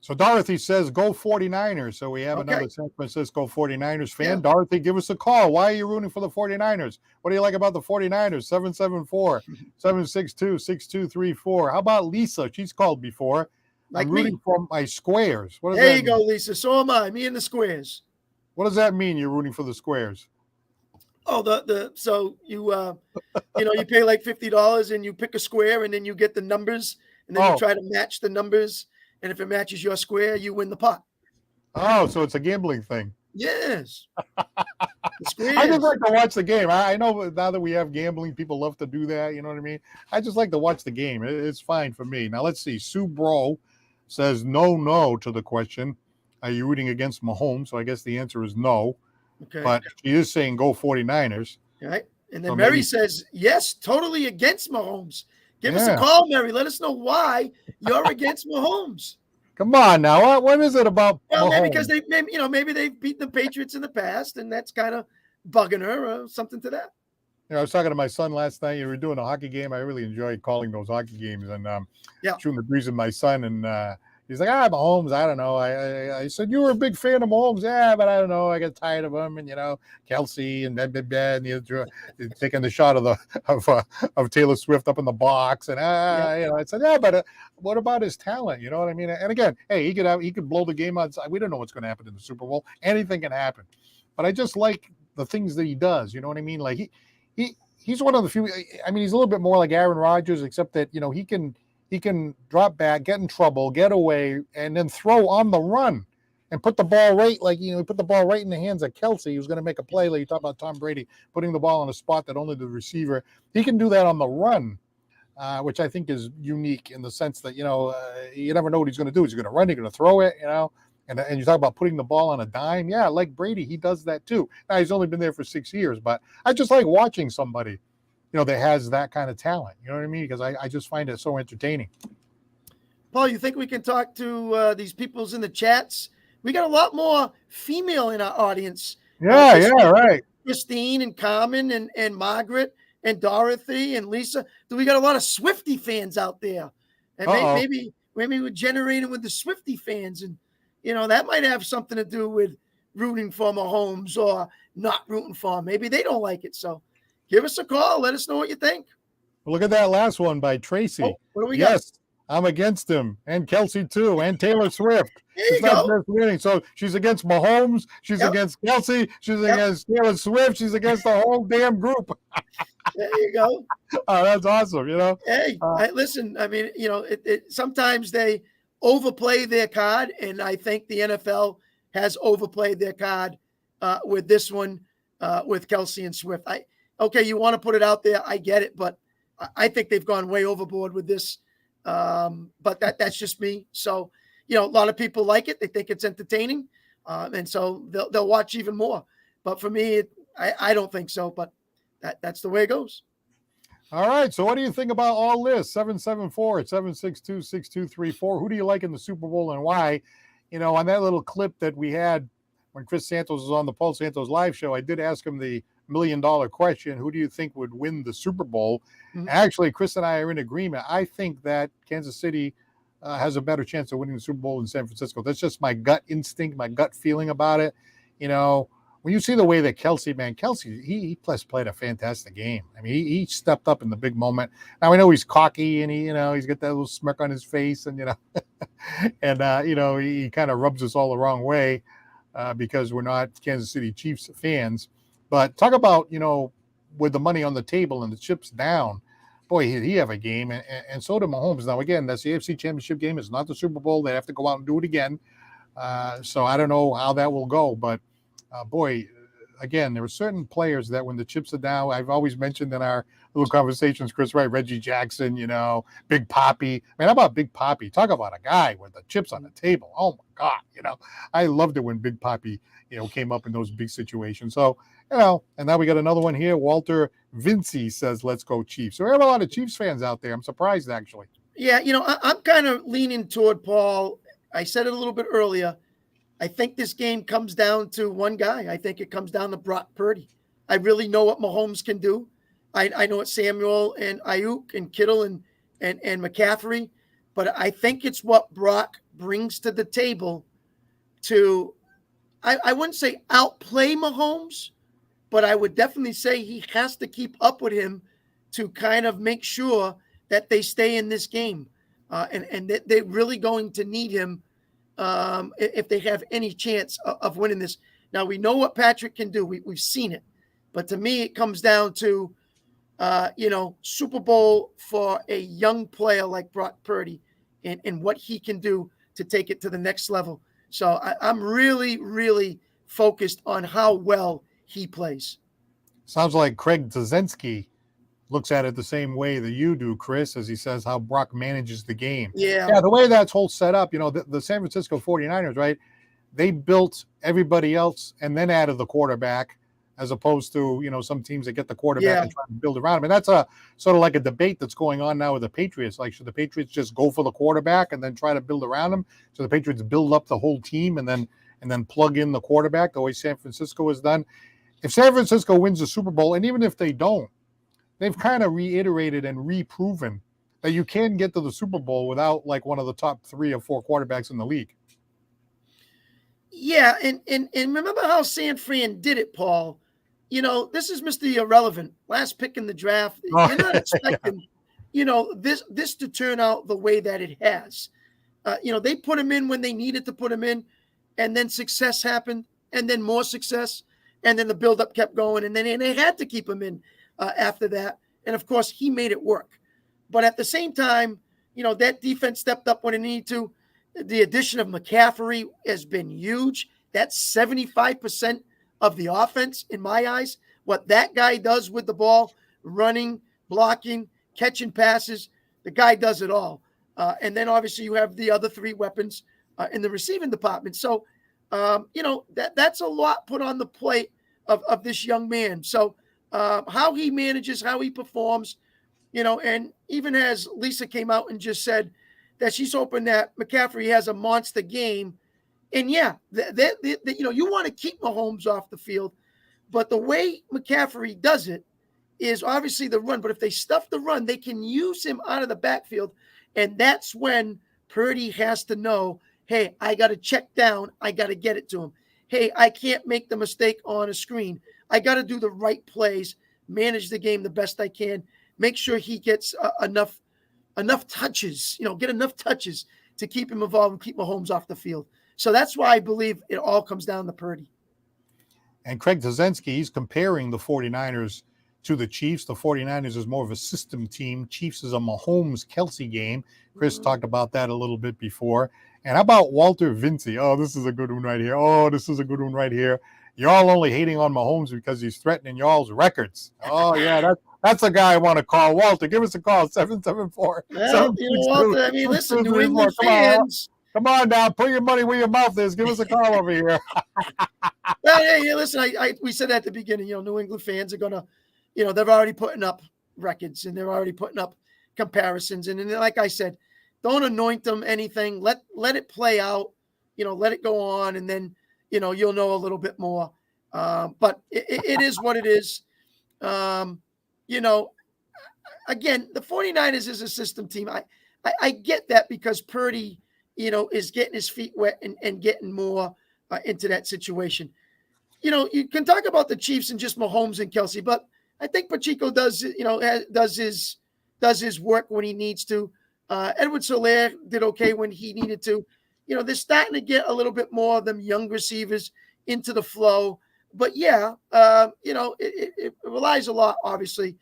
So Dorothy says, go 49ers. So we have another San Francisco 49ers fan. Yeah. Dorothy, give us a call. Why are you rooting for the 49ers? What do you like about the 49ers? 774-762-6234. How about Lisa? She's called before. I'm rooting for my Squares. What does there that you mean? Go, Lisa. So am I. Me and the Squares. What does that mean, you're rooting for the Squares? Oh, so you you pay like $50 and you pick a square and then you get the numbers and then you try to match the numbers. And if it matches your square, you win the pot. Oh, so it's a gambling thing. Yes. I just Squares. like to watch the game. I know now that we have gambling, people love to do that. You know what I mean? I just like to watch the game. It's fine for me. Now let's see. Sue Bro says no to the question. Are you rooting against Mahomes? So I guess the answer is no. Okay. But she is saying go 49ers. All right. And then So Mary maybe, says, yes, totally against Mahomes. Give us a yeah. call, Mary. Let us know why you're against Mahomes. Come on now. What is it about Well, maybe because Mahomes? maybe they've beaten the Patriots in the past, and that's kind of bugging her or something to that. I was talking to my son last night. We were doing a hockey game. I really enjoy calling those hockey games, and Yeah. shooting the breeze with my son. And he's like, Mahomes. I don't know. I said you were a big fan of Mahomes, yeah, but I don't know. I got tired of him, and Kelsey and and taking the shot of Taylor Swift up in the box, and I said, yeah, but what about his talent? You know what I mean? And again, hey, he could blow the game outside. We don't know what's going to happen in the Super Bowl. Anything can happen, but I just like the things that he does. You know what I mean? Like he's one of the few. I mean, he's a little bit more like Aaron Rodgers, except that he can drop back, get in trouble, get away, and then throw on the run and put the ball right, he put the ball right in the hands of Kelsey, who's going to make a play. Like you talk about Tom Brady putting the ball on a spot that only the receiver. He can do that on the run, which I think is unique in the sense that you never know what he's going to do. Is he going to run? He's going to throw it? And you talk about putting the ball on a dime. Yeah, like Brady, he does that too. Now, he's only been there for 6 years, but I just like watching somebody, that has that kind of talent. You know what I mean? Because I just find it so entertaining. Paul, you think we can talk to these peoples in the chats? We got a lot more female in our audience. Yeah, right. Christine and Carmen and Margaret and Dorothy and Lisa. We got a lot of Swiftie fans out there. And maybe we're generating with the Swiftie fans, and that might have something to do with rooting for Mahomes or not rooting for him. Maybe they don't like it. So give us a call. Let us know what you think. Well, look at that last one by Tracy. Oh, what do we got? Yes, I'm against him, and Kelsey too, and Taylor Swift. There you go. Not just winning. So she's against Mahomes. She's against Kelsey. She's against Taylor Swift. She's against the whole damn group. There you go. Oh, that's awesome. Hey, listen. I mean, sometimes they overplay their card, and I think the NFL has overplayed their card with this one with Kelsey and Swift. Okay, you want to put it out there, I get it, but I think they've gone way overboard with this. But that's just me. So, a lot of people like it; they think it's entertaining, and so they'll watch even more. But for me, I don't think so. But that's the way it goes. All right. So what do you think about all this? 774-762-6234. Who do you like in the Super Bowl and why? On that little clip that we had when Chris Santos was on the Paul Santos live show, I did ask him the $1 million question. Who do you think would win the Super Bowl? Mm-hmm. Actually, Chris and I are in agreement. I think that Kansas City has a better chance of winning the Super Bowl than San Francisco. That's just my gut instinct, my gut feeling about it. When you see the way that Kelsey, he played a fantastic game. I mean, he stepped up in the big moment. Now I know he's cocky and he's got that little smirk on his face, and and he kind of rubs us all the wrong way because we're not Kansas City Chiefs fans. But talk about with the money on the table and the chips down, boy, he have a game, and so did Mahomes. Now again, that's the AFC Championship game. It's not the Super Bowl. They have to go out and do it again. So I don't know how that will go, but. Boy, again, there are certain players that when the chips are down, I've always mentioned in our little conversations, Chris, right? Reggie Jackson, Big Papi. How about Big Papi? Talk about a guy with the chips on the table. Oh my God, I loved it when Big Papi, came up in those big situations. So, and now we got another one here. Walter Vinci says, "Let's go Chiefs." So we have a lot of Chiefs fans out there. I'm surprised, actually. Yeah, I'm kind of leaning toward Paul. I said it a little bit earlier. I think this game comes down to one guy. I think it comes down to Brock Purdy. I really know what Mahomes can do. I know what Samuel and Ayuk and Kittle and McCaffrey, but I think it's what Brock brings to the table to, I wouldn't say outplay Mahomes, but I would definitely say he has to keep up with him to kind of make sure that they stay in this game. And that they're really going to need him if they have any chance of winning this. Now, we know what Patrick can do. We've seen it. But to me, it comes down to, Super Bowl for a young player like Brock Purdy and what he can do to take it to the next level. So I'm really, really focused on how well he plays. Sounds like Craig Dzezinski looks at it the same way that you do, Chris, as he says how Brock manages the game. Yeah. Yeah, the way that's whole set up, the San Francisco 49ers, right? They built everybody else and then added the quarterback, as opposed to, some teams that get the quarterback Yeah. and try to build around him. And that's a sort of like a debate that's going on now with the Patriots. Like, should the Patriots just go for the quarterback and then try to build around him? So the Patriots build up the whole team and then plug in the quarterback the way San Francisco has done. If San Francisco wins the Super Bowl, and even if they don't, they've kind of reiterated and reproven that you can get to the Super Bowl without like one of the top 3 or 4 quarterbacks in the league. Yeah, and remember how San Fran did it, Paul. This is Mr. Irrelevant, last pick in the draft. You're not expecting, this to turn out the way that it has. They put him in when they needed to put him in, and then success happened, and then more success, and then the buildup kept going, and then they had to keep him in after that. And of course, he made it work. But at the same time, that defense stepped up when it needed to. The addition of McCaffrey has been huge. That's 75% of the offense in my eyes. What that guy does with the ball, running, blocking, catching passes, the guy does it all. And then obviously you have the other 3 weapons in the receiving department. So, that's a lot put on the plate of this young man. So how he manages, how he performs, and even as Lisa came out and just said that she's hoping that McCaffrey has a monster game. And yeah, you want to keep Mahomes off the field, but the way McCaffrey does it is obviously the run. But if they stuff the run, they can use him out of the backfield. And that's when Purdy has to know, hey, I got to check down. I got to get it to him. Hey, I can't make the mistake on a screen. I got to do the right plays, manage the game the best I can, make sure he gets enough touches, get enough touches to keep him involved and keep Mahomes off the field. So that's why I believe it all comes down to Purdy. And Craig Dzezinski, he's comparing the 49ers to the Chiefs. The 49ers is more of a system team. Chiefs is a Mahomes-Kelsey game. Chris talked about that a little bit before. And how about Walter Vinci? Oh, this is a good one right here. Oh, this is a good one right here. Y'all only hating on Mahomes because he's threatening y'all's records. Oh, yeah, that's a guy I want to call. Walter, give us a call, 774. Well, Walter, I mean, listen, New England fans. Come on now, put your money where your mouth is. Give us a call over here. Well, hey, listen, we said at the beginning, New England fans are going to, they're already putting up records and they're already putting up comparisons. And like I said, don't anoint them anything. Let it play out, let it go on. And then, you'll know a little bit more. But it is what it is. Again, the 49ers is a system team. I get that because Purdy, is getting his feet wet and getting more into that situation. You can talk about the Chiefs and just Mahomes and Kelsey, but I think Pacheco does his work when he needs to. Edward Solaire did okay when he needed to. They're starting to get a little bit more of them young receivers into the flow. But yeah, it relies a lot, obviously.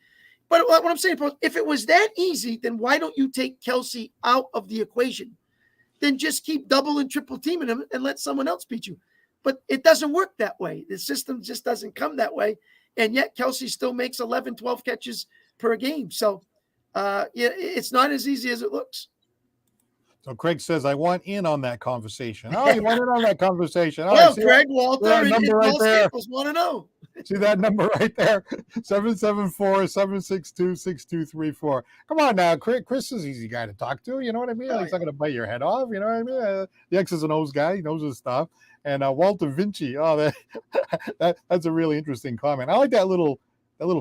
But what I'm saying, if it was that easy, then why don't you take Kelsey out of the equation? Then just keep double and triple teaming him and let someone else beat you. But it doesn't work that way. The system just doesn't come that way. And yet Kelsey still makes 11, 12 catches per game. So, it's not as easy as it looks. So Craig says, I want in on that conversation. Oh, you want in on that conversation. Well, Craig, Walter, and right there. Want to know. See that number right there? 774-762-6234. Come on now. Chris is an easy guy to talk to. You know what I mean? He's not going to bite your head off. You know what I mean? The X's and O's guy. He knows his stuff. And Walter Vinci. Oh, that's a really interesting comment. I like that little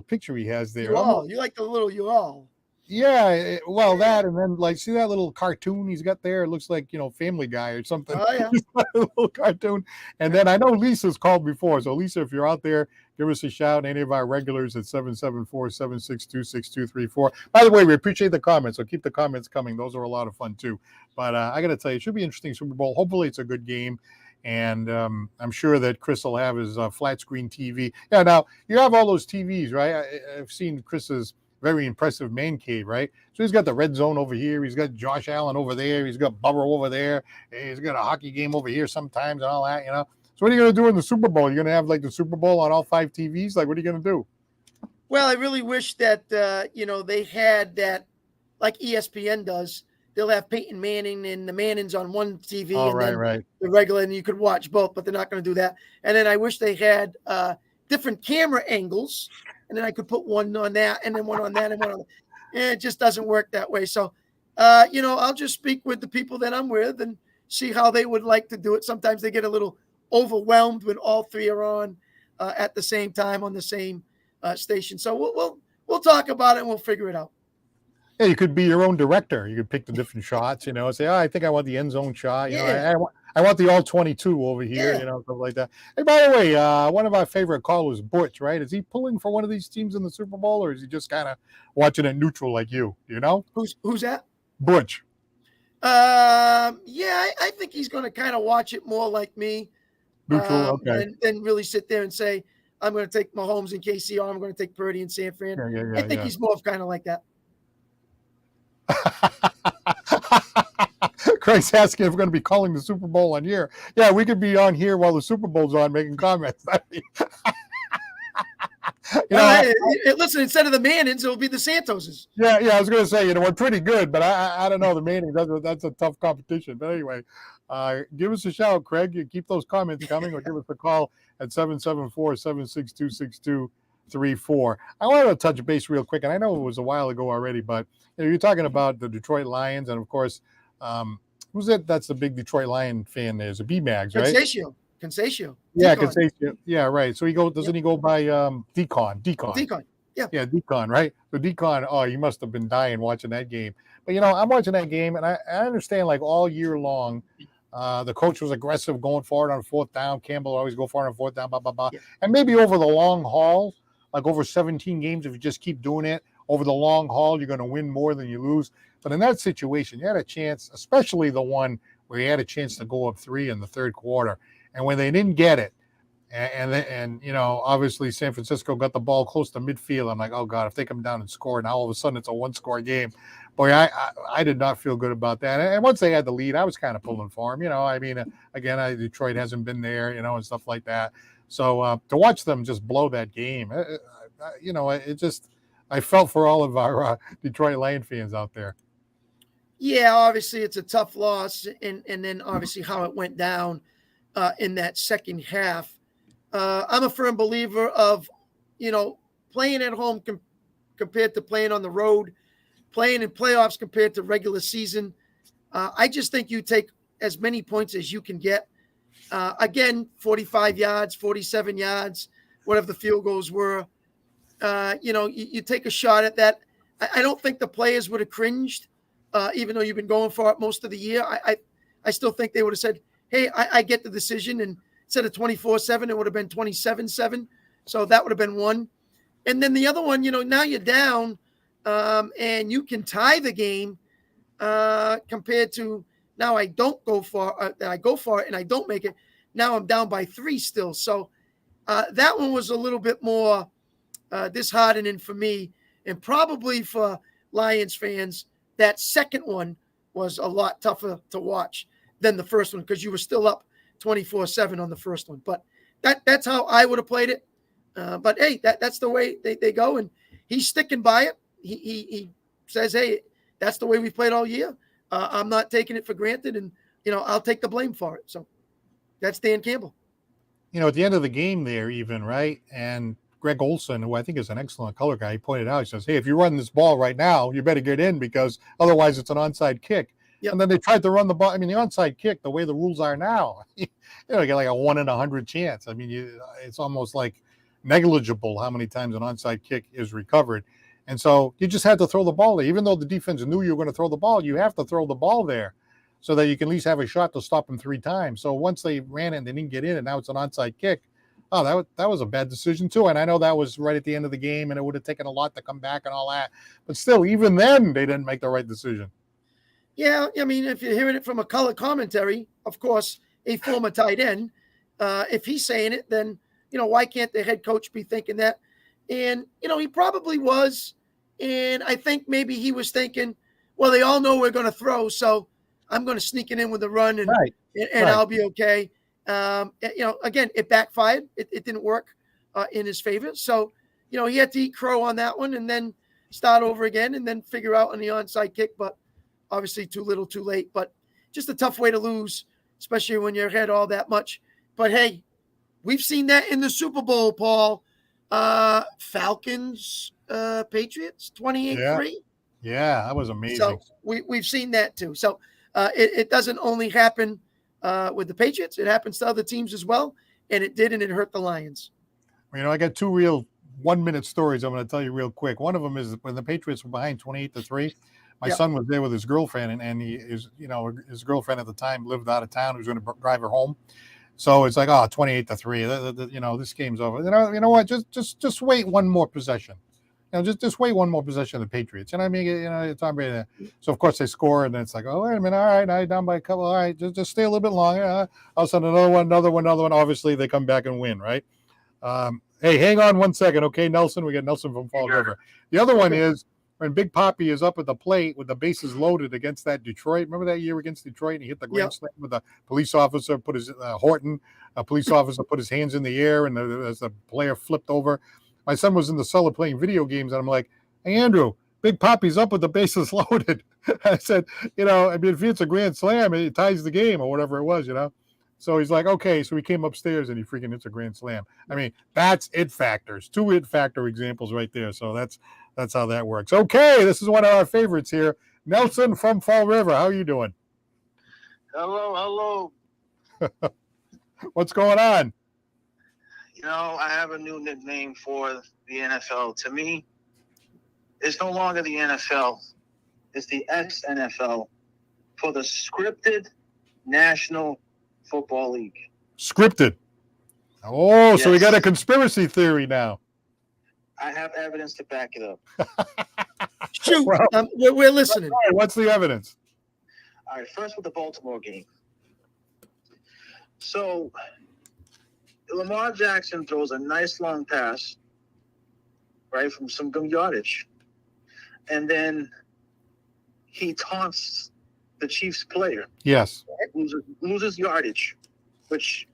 picture he has there. You like the little you all. Yeah, that, and then see that little cartoon he's got there? It looks like, Family Guy or something. Oh, yeah. A little cartoon. And then I know Lisa's called before. So, Lisa, if you're out there, give us a shout. Any of our regulars at 774-762-6234. By the way, we appreciate the comments. So keep the comments coming. Those are a lot of fun, too. But I got to tell you, it should be an interesting Super Bowl. Hopefully it's a good game. And I'm sure that Chris will have his flat screen TV. Yeah, now, you have all those TVs, right? I've seen Chris's very impressive man cave, right? So he's got the red zone over here. He's got Josh Allen over there. He's got Bubba over there. He's got a hockey game over here sometimes and all that, So what are you going to do in the Super Bowl? You're going to have like the Super Bowl on all 5 TVs? Like, what are you going to do? Well, I really wish that they had that like ESPN does. They'll have Peyton Manning and the Mannings on one TV, Oh, and right, then right. the regular, and you could watch both. But they're not going to do that. And then I wish they had different camera angles, and then I could put one on that, and then one on that, and one on. It just doesn't work that way. So, I'll just speak with the people that I'm with and see how they would like to do it. Sometimes they get a little overwhelmed when all three are on at the same time on the same station. So we'll talk about it and we'll figure it out. Yeah, you could be your own director. You could pick the different shots, say, oh, I think I want the end zone shot. Yeah, I want the all 22 over here, yeah. stuff like that. Hey, by the way, one of our favorite callers, Butch, right? Is he pulling for one of these teams in the Super Bowl, or is he just kind of watching it neutral like you? You know? Who's that? Butch. Yeah, I think he's going to kind of watch it more like me, Neutral, okay. than really sit there and say, I'm going to take Mahomes and KC, or I'm going to take Purdy and San Fran. I think he's more of kind of like that. Craig's asking if we're going to be calling the Super Bowl on here. Yeah, we could be on here while the Super Bowl's on making comments. Listen, instead of the Mannings, it'll be the Santoses. Yeah, I was going to say, we're pretty good, but I don't know, the Mannings, that's a tough competition. But anyway, give us a shout, Craig. You keep those comments coming, or give us a call at 774-762-6234. I wanted to touch base real quick, and I know it was a while ago already, but you're talking about the Detroit Lions, and of course, who's it? That's the big Detroit Lion fan. There's a B-Mags, right? Concesio. Yeah, Concesio. Yeah, right. So doesn't he go by Decon? Decon. Yeah. Yeah, Decon, right? So Decon, oh, you must have been dying watching that game. But I'm watching that game, and I understand, like, all year long, the coach was aggressive going forward on 4th down. Campbell always go forward on 4th down, blah, blah, blah. Yeah. And maybe over the long haul, like over 17 games, if you just keep doing it, over the long haul, you're going to win more than you lose. But in that situation, you had a chance, especially the one where you had a chance to go up 3 in the third quarter. And when they didn't get it, and obviously San Francisco got the ball close to midfield, I'm like, oh, God, if they come down and score, now all of a sudden it's a one-score game. Boy, I did not feel good about that. And once they had the lead, I was kind of pulling for them. I mean, again, Detroit hasn't been there, and stuff like that. So to watch them just blow that game, it just – I felt for all of our Detroit Lion fans out there. Yeah, obviously it's a tough loss, and then obviously how it went down in that second half. I'm a firm believer of, playing at home compared to playing on the road, playing in playoffs compared to regular season. I just think you take as many points as you can get. Again, 45 yards, 47 yards, whatever the field goals were. You take a shot at that. I don't think the players would have cringed, even though you've been going for it most of the year. I still think they would have said, hey, I get the decision. And instead of 24-7, it would have been 27-7. So that would have been one. And then the other one, now you're down and you can tie the game compared to now I don't go for I go for it and I don't make it. Now I'm down by 3 still. So that one was a little bit more disheartening for me, and probably for Lions fans. That second one was a lot tougher to watch than the first one because you were still up 24-7 on the first one. But that's how I would have played it. But hey, that's the way they go, and he's sticking by it. He says, hey, that's the way we've played all year. I'm not taking it for granted, and I'll take the blame for it. So that's Dan Campbell. At the end of the game there, even, right, and Greg Olson, who I think is an excellent color guy, he pointed out, he says, hey, if you run this ball right now, you better get in because otherwise it's an onside kick. Yep. And then they tried to run the ball. I mean, the onside kick, the way the rules are now, you get like a 1 in 100 chance. I mean, it's almost like negligible how many times an onside kick is recovered. And so you just had to throw the ball there. Even though the defense knew you were going to throw the ball, you have to throw the ball there so that you can at least have a shot to stop them 3 times. So once they ran it and they didn't get in, and now it's an onside kick, oh, that was a bad decision too. And I know that was right at the end of the game, and it would have taken a lot to come back and all that. But still, even then, they didn't make the right decision. Yeah, I mean, if you're hearing it from a color commentary, of course, a former tight end, if he's saying it, then, why can't the head coach be thinking that? And, he probably was. And I think maybe he was thinking, well, they all know we're going to throw, so I'm going to sneak it in with a run, and I'll be okay. Again, it backfired. It didn't work in his favor. So, he had to eat crow on that one and then start over again and then figure out on the onside kick. But obviously too little, too late. But just a tough way to lose, especially when you're ahead all that much. But hey, we've seen that in the Super Bowl, Paul. Falcons, Patriots, 28-3. Yeah, that was amazing. So we've seen that too. So it doesn't only happen with the Patriots. It happens to other teams as well. And it did, and it hurt the Lions. I got two real 1-minute stories I'm going to tell you real quick. One of them is when the Patriots were behind 28-3. My son was there with his girlfriend, and his girlfriend at the time lived out of town. He was going to drive her home. So it's like, 28-3. This game's over. You know what? Just wait one more possession. Just wait one more possession of the Patriots. Tom Brady. So of course they score, and then it's like, oh wait a minute, all right, now down by a couple. All right, just stay a little bit longer. All of a sudden, another one. Obviously, they come back and win, right? Hey, hang on 1 second, okay, Nelson. We got Nelson from Fall River. The other one is when Big Poppy is up at the plate with the bases loaded against that Detroit. Remember that year against Detroit? And he hit the grand slam with a police officer, put his a police officer put his hands in the air, and as the player flipped over. My son was in the cellar playing video games, and I'm like, hey, Andrew, Big Poppy's up with the bases loaded. I said, if it's a grand slam, it ties the game or whatever it was, So he's like, okay. So he came upstairs and he freaking hits a grand slam. That's it factors. 2 it factor examples right there. So that's how that works. Okay, this is one of our favorites here. Nelson from Fall River. How are you doing? Hello. What's going on? I have a new nickname for the NFL. To me, it's no longer the NFL. It's the XNFL for the Scripted National Football League. Scripted. Oh, yes. So we got a conspiracy theory now. I have evidence to back it up. Shoot, we're listening. All right, what's the evidence? All right, first with the Baltimore game. So Lamar Jackson throws a nice long pass, right, from some good yardage. And then he taunts the Chiefs player. Yes. Loses yardage, which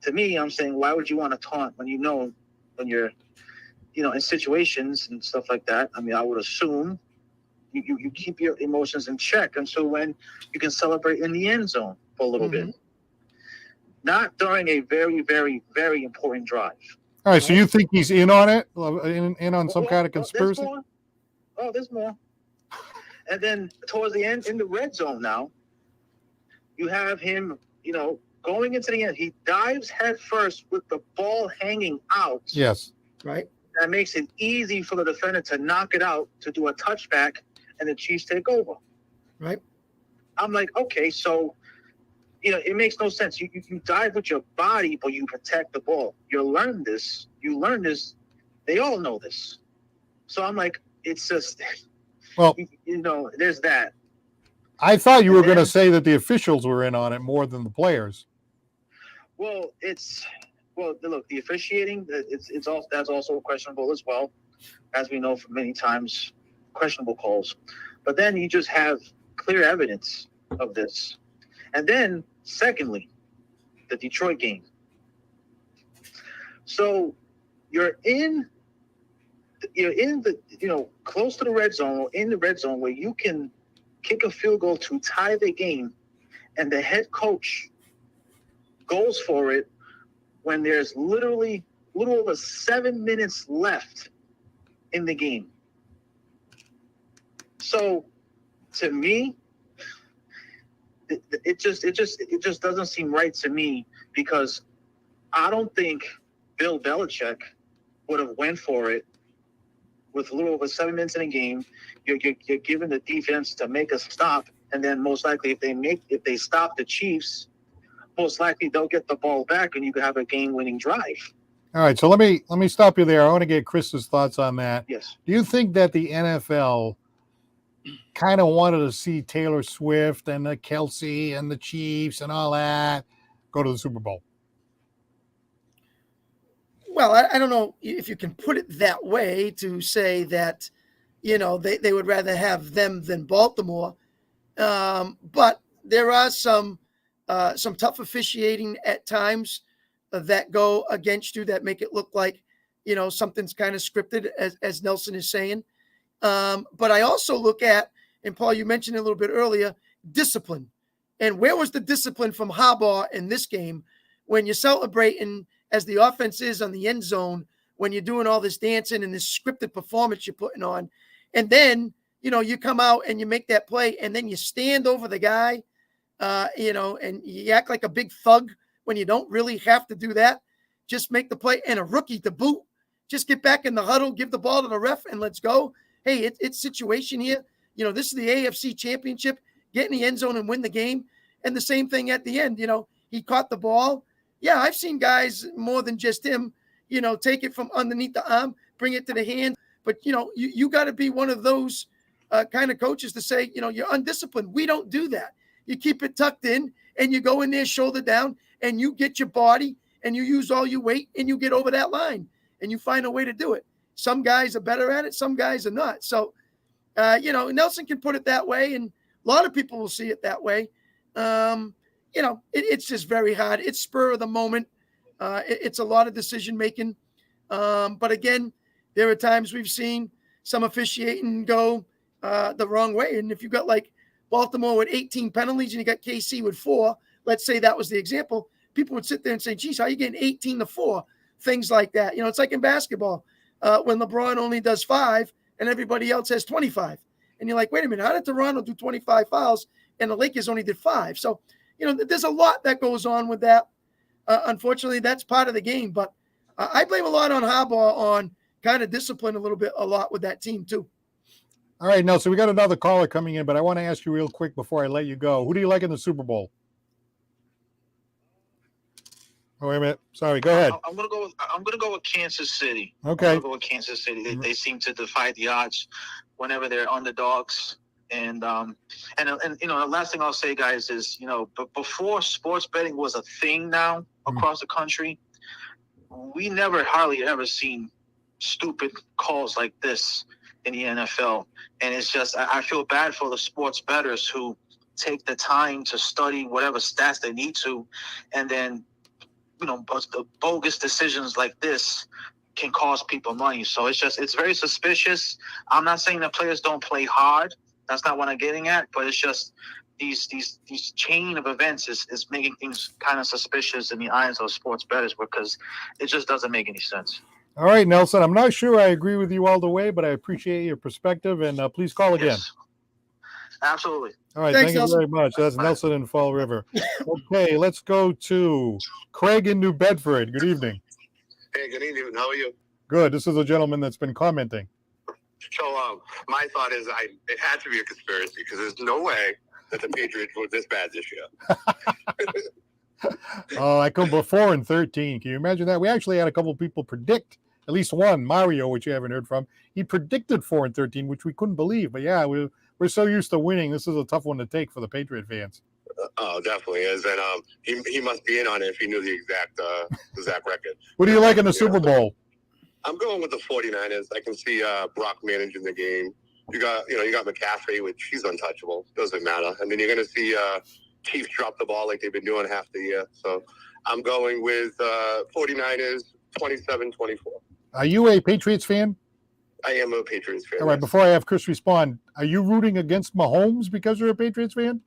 to me, I'm saying, why would you want to taunt when you're, in situations and stuff like that? I would assume you keep your emotions in check until when you can celebrate in the end zone for a little bit. Not during a very, very, very important drive. All right, so you think he's in on it? In on some kind of conspiracy? There's more. And then towards the end, in the red zone now, you have him, going into the end. He dives head first with the ball hanging out. Yes. Right. That makes it easy for the defender to knock it out, to do a touchback, and the Chiefs take over. Right. I'm like, okay, so, it makes no sense. You dive with your body, but you protect the ball. You learn this. They all know this. So I'm like, it's just, there's that. I thought you were going to say that the officials were in on it more than the players. Well, look, the officiating, that's also questionable as well, as we know from many times, questionable calls. But then you just have clear evidence of this. And then, secondly, the Detroit game. So you're in the, close to the red zone, or in the red zone where you can kick a field goal to tie the game, and the head coach goes for it when there's literally a little over 7 minutes left in the game. So to me, it just doesn't seem right to me, because I don't think Bill Belichick would have went for it with a little over 7 minutes in a game. You're giving the defense to make a stop, and then most likely if they stop the Chiefs, most likely they'll get the ball back and you could have a game-winning drive. All right, so let me stop you there. I want to get Chris's thoughts on that. Yes. Do you think that the NFL kind of wanted to see Taylor Swift and the Kelsey and the Chiefs and all that go to the Super Bowl? Well, I don't know if you can put it that way, to say that, they would rather have them than Baltimore. But there are some some tough officiating at times that go against you, that make it look like, something's kind of scripted, as Nelson is saying. But I also look at, and Paul, you mentioned it a little bit earlier, discipline. And where was the discipline from Harbaugh in this game when you're celebrating as the offense is on the end zone, when you're doing all this dancing and this scripted performance you're putting on, and then, you come out and you make that play and then you stand over the guy, and you act like a big thug when you don't really have to do that. Just make the play, and a rookie to boot. Just get back in the huddle, give the ball to the ref, and let's go. Hey, it's situation here. This is the AFC Championship. Get in the end zone and win the game. And the same thing at the end. He caught the ball. Yeah, I've seen guys more than just him, take it from underneath the arm, bring it to the hand. But, you got to be one of those kind of coaches to say, you're undisciplined. We don't do that. You keep it tucked in and you go in there shoulder down and you get your body and you use all your weight and you get over that line and you find a way to do it. Some guys are better at it. Some guys are not. So, Nelson can put it that way, and a lot of people will see it that way. It's just very hard. It's spur of the moment. It's a lot of decision making. But again, there are times we've seen some officiating go the wrong way. And if you've got like Baltimore with 18 penalties and you got KC with 4, let's say that was the example, people would sit there and say, geez, how are you getting 18-4? Things like that. It's like in basketball when LeBron only does 5 and everybody else has 25. And you're like, wait a minute, how did Toronto do 25 fouls and the Lakers only did 5? So, there's a lot that goes on with that. Unfortunately, that's part of the game. But I blame a lot on Harbaugh on kind of discipline a lot with that team too. All right, Nelson, we got another caller coming in, but I want to ask you real quick before I let you go. Who do you like in the Super Bowl? Oh, wait a minute. Sorry, go ahead. I'm gonna go with Kansas City. Okay. I'm gonna go with Kansas City. They seem to defy the odds whenever they're underdogs. And the last thing I'll say, guys, is but before sports betting was a thing now across the country, we never hardly ever seen stupid calls like this in the NFL. And it's just I feel bad for the sports bettors who take the time to study whatever stats they need to, and then the bogus decisions like this can cost people money. So it's very suspicious. I'm not saying that players don't play hard. That's not what I'm getting at, but it's just these chain of events is making things kind of suspicious in the eyes of sports bettors because it just doesn't make any sense. All right, Nelson, I'm not sure I agree with you all the way, but I appreciate your perspective, and please call again. Yes. Absolutely. All right, Thanks, thank Nelson. you very much. That's Nelson in Fall River. Okay, let's go to Craig in New Bedford. Good evening. Hey, good evening. How are you? Good. This is a gentleman that's been commenting. So my thought is it had to be a conspiracy because there's no way that the Patriots were this bad this year. Oh, I come before in 13. Can you imagine that? We actually had a couple of people predict, at least one, Mario, which you haven't heard from. He predicted 4-13, which we couldn't believe. But yeah, we're so used to winning. This is a tough one to take for the Patriot fans. Oh, definitely is. And he must be in on it if he knew the exact record. What do you like in the Super Bowl? I'm going with the 49ers. I can see Brock managing the game. You got McCaffrey, which he's untouchable. Doesn't matter. And then you're going to see Chiefs drop the ball like they've been doing half the year. So I'm going with 49ers 27-24. Are you a Patriots fan? I am a Patriots fan. All right, before I have Chris respond, are you rooting against Mahomes because you're a Patriots fan?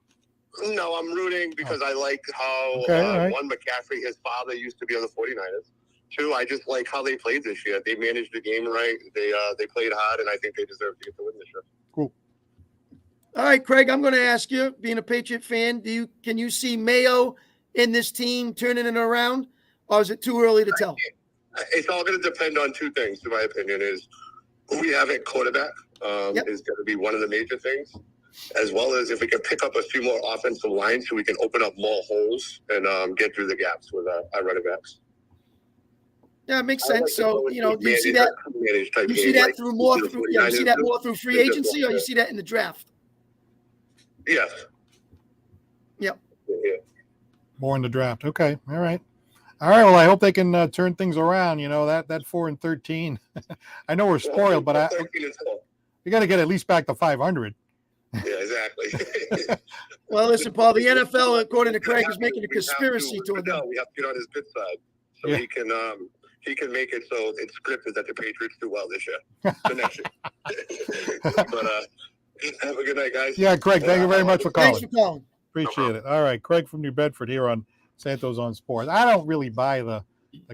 No, I'm rooting because I like how, right. one, McCaffrey, his father used to be on the 49ers. 2, I just like how they played this year. They managed the game right. They played hard, and I think they deserve to get the win this year. Cool. All right, Craig, I'm going to ask you, being a Patriot fan, can you see Mayo in this team turning it around, or is it too early to tell? It's all going to depend on 2 things, in my opinion, is who we have at quarterback is going to be one of the major things, as well as if we can pick up a few more offensive lines so we can open up more holes and get through the gaps with our running backs. Yeah, it makes sense. So, do you see that? You see that through more through free agency, or you see that in the draft? Yes. Yep. Yeah. More in the draft. Okay. All right. Well, I hope they can turn things around. That 4-13. I know we're spoiled, but we got to get at least back to 500. Yeah, exactly. Well, listen, Paul, the NFL, according to Craig, is making a conspiracy toward them. We have to get on his good side so Yeah. he can make it so it's scripted that the Patriots do well this year, the next year. But have a good night, guys. Yeah, Craig, thank you very much for calling. Thanks for calling. Appreciate it. All right, Craig from New Bedford here on Santos on Sports. I don't really buy the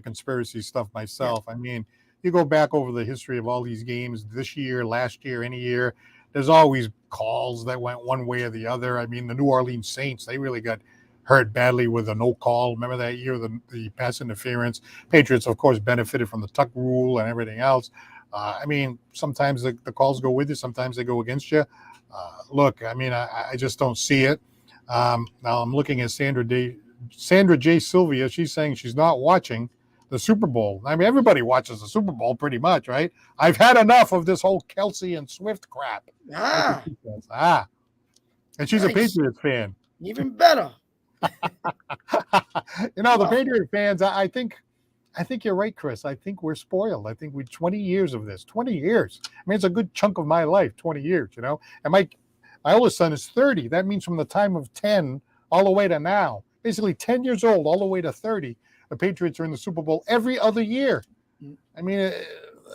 conspiracy stuff myself. I mean, you go back over the history of all these games this year, last year, any year, there's always calls that went one way or the other. I mean, the New Orleans Saints, they really got hurt badly with a no call. Remember that year, the pass interference? Patriots, of course, benefited from the tuck rule and everything else. I mean, sometimes the calls go with you, sometimes they go against you. Look, I mean, I just don't see it. Now I'm looking at Sandra J. Sylvia. She's saying she's not watching the Super Bowl. I mean, everybody watches the Super Bowl pretty much, right? I've had enough of this whole Kelsey and Swift crap. And she's a Patriots fan. Even better. The Patriot fans, I think you're right, Chris. I think we're spoiled. I think 20 years of this, 20 years. I mean, it's a good chunk of my life, 20 years, And my oldest son is 30. That means from the time of 10 all the way to now, basically 10 years old all the way to 30, the Patriots are in the Super Bowl every other year. I mean,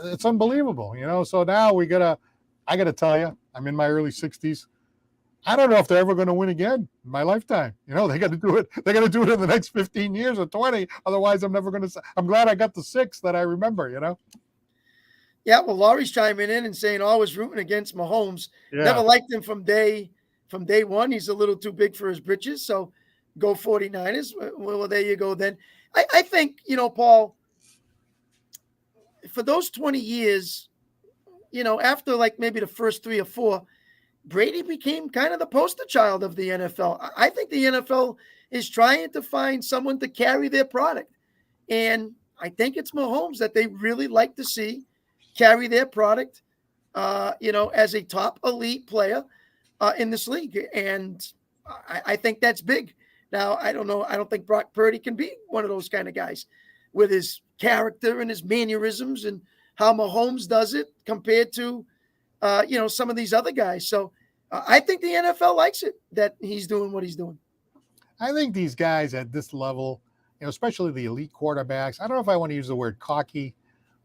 it's unbelievable, So now I got to tell you, I'm in my early 60s. I don't know if they're ever going to win again in my lifetime. They got to do it. They got to do it in the next 15 years or 20. Otherwise, I'm never going to. I'm glad I got the 6 that I remember. Yeah, well, Laurie's chiming in and saying always rooting against Mahomes. Yeah. Never liked him from day one. He's a little too big for his britches. So go 49ers. Well, there you go then. I think, Paul, for those 20 years, after like maybe the first 3 or 4, Brady became kind of the poster child of the NFL. I think the NFL is trying to find someone to carry their product. And I think it's Mahomes that they really like to see carry their product, as a top elite player in this league. And I think that's big. Now, I don't know. I don't think Brock Purdy can be one of those kind of guys with his character and his mannerisms and how Mahomes does it compared to, some of these other guys. So I think the NFL likes it that he's doing what he's doing. I think these guys at this level, especially the elite quarterbacks, I don't know if I want to use the word cocky,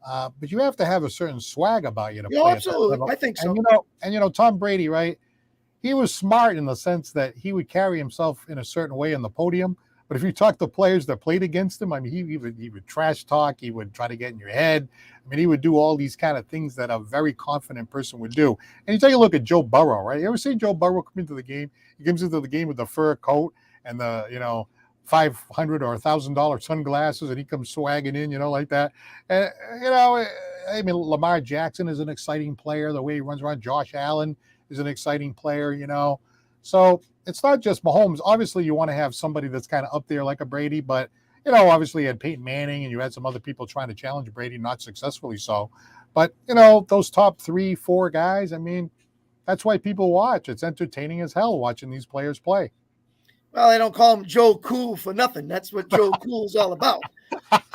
but you have to have a certain swag about you to play absolutely. at that level. I think so. And Tom Brady, right? He was smart in the sense that he would carry himself in a certain way on the podium. But if you talk to players that played against him, I mean, he would trash talk. He would try to get in your head. I mean, he would do all these kind of things that a very confident person would do. And you take a look at Joe Burrow, right? You ever see Joe Burrow come into the game? He comes into the game with the fur coat and the, $500 or $1,000 sunglasses, and he comes swagging in, like that. And, I mean, Lamar Jackson is an exciting player. The way he runs around, Josh Allen is an exciting player, So it's not just Mahomes. Obviously, you want to have somebody that's kind of up there like a Brady, but, obviously you had Peyton Manning and you had some other people trying to challenge Brady, not successfully so. But, those top 3, 4 guys, I mean, that's why people watch. It's entertaining as hell watching these players play. Well, they don't call him Joe Cool for nothing. That's what Joe Cool is all about.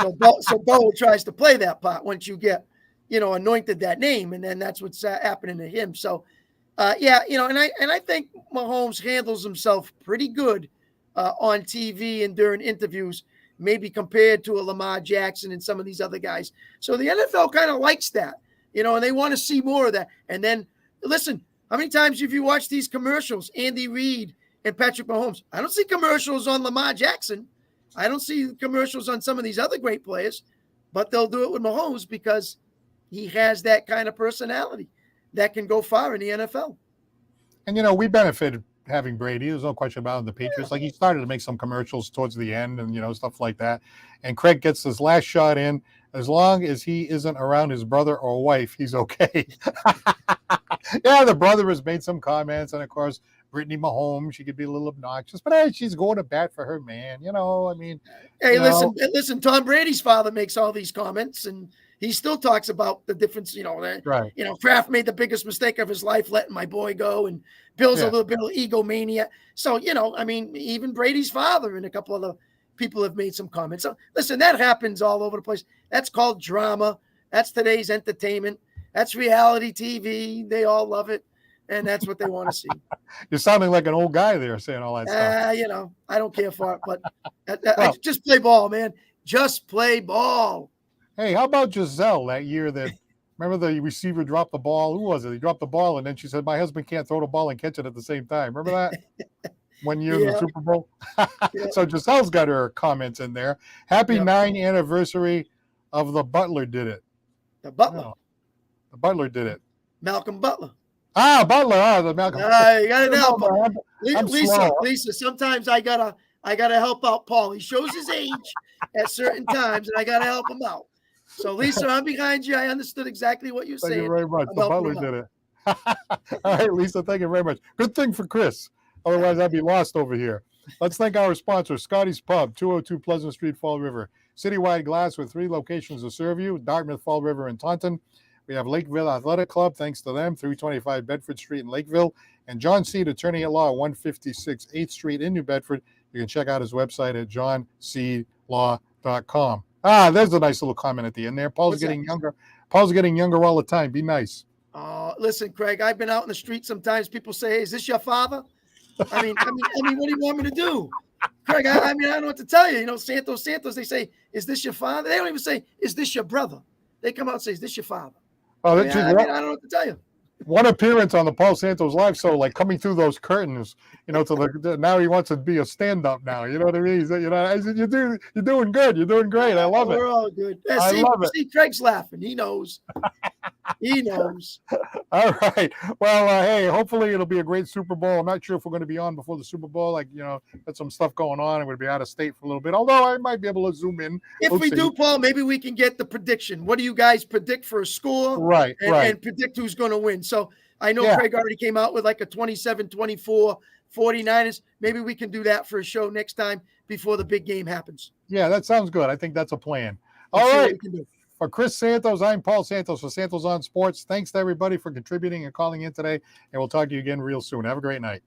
So Bo tries to play that part once you get, anointed that name, and then that's what's happening to him. So, and I think Mahomes handles himself pretty good on TV and during interviews, maybe compared to a Lamar Jackson and some of these other guys. So the NFL kind of likes that, and they want to see more of that. And then, listen, how many times have you watched these commercials, Andy Reid and Patrick Mahomes? I don't see commercials on Lamar Jackson. I don't see commercials on some of these other great players, but they'll do it with Mahomes because he has that kind of personality that can go far in the NFL. And, we benefited having Brady. There's no question about it, the Patriots. Yeah. Like, he started to make some commercials towards the end and, stuff like that. And Craig gets his last shot in. As long as he isn't around his brother or wife, he's okay. Yeah, the brother has made some comments. And, of course, Brittany Mahomes, she could be a little obnoxious. But, hey, she's going to bat for her man. I mean. Hey, listen, Tom Brady's father makes all these comments, and he still talks about the difference, right. Kraft made the biggest mistake of his life letting my boy go, and Bill's a little bit of egomania. So, I mean, even Brady's father and a couple of the people have made some comments. So, listen, that happens all over the place. That's called drama. That's today's entertainment. That's reality TV. They all love it. and that's what they want to see. You're sounding like an old guy there saying all that stuff. You know, I don't care for it, but Well, just play ball, man. Just play ball. hey, how about Giselle that year that, remember the receiver dropped the ball? Who was it? He dropped the ball, and then she said, my husband can't throw the ball and catch it at the same time. Remember that? 1 year in the Yeah. Super Bowl? Yeah. So Giselle's got her comments in there. Happy Yep. 9th anniversary of the Butler did it. The Butler, No, the Butler did it. Malcolm Butler. Butler. The Malcolm. You gotta help him. I'm Lisa, slow. Lisa, sometimes I gotta help out Paul. He shows his age at certain times, and I gotta help him out. So, Lisa, I'm behind you. I understood exactly what you're Thank saying. you very much. I'm The helping Butler him did it. All right, Lisa, thank you very much. Good thing for Chris. Otherwise, I'd be lost over here. Let's thank our sponsor, Scotty's Pub, 202 Pleasant Street, Fall River. Citywide glass with 3 locations to serve you, Dartmouth, Fall River, and Taunton. We have Lakeville Athletic Club, thanks to them, 325 Bedford Street in Lakeville. And John Seed, attorney at law, 156 8th Street in New Bedford. You can check out his website at johnseedlaw.com. There's a nice little comment at the end there. Paul's What's getting that? younger. Paul's getting younger all the time. Be nice. Listen, Craig, I've been out in the street sometimes. People say, hey, is this your father? I mean, what do you want me to do? Craig, I don't know what to tell you. You know, Santos, they say, is this your father? They don't even say, is this your brother? They come out and say, is this your father? Oh, I don't know what to tell you. One appearance on the Paul Santos live show, like coming through those curtains, you know, now he wants to be a stand-up now. You know what I mean? You know, I said, you're doing good. You're doing great. I love it. We're all good. I love it. See, Craig's laughing. He knows. He knows. All right. Well, hey, hopefully it'll be a great Super Bowl. I'm not sure if we're going to be on before the Super Bowl. Like, you know, got some stuff going on. I'm going to be out of state for a little bit, although I might be able to zoom in. If we do, Paul, maybe we can get the prediction. What do you guys predict for a score? Right. And predict who's going to win. So I know Craig already came out with like a 27-24 49ers. Maybe we can do that for a show next time before the big game happens. Yeah, that sounds good. I think that's a plan. Let's All see what right. we can do. For Chris Santos, I'm Paul Santos for Santos on Sports. Thanks to everybody for contributing and calling in today, and we'll talk to you again real soon. Have a great night.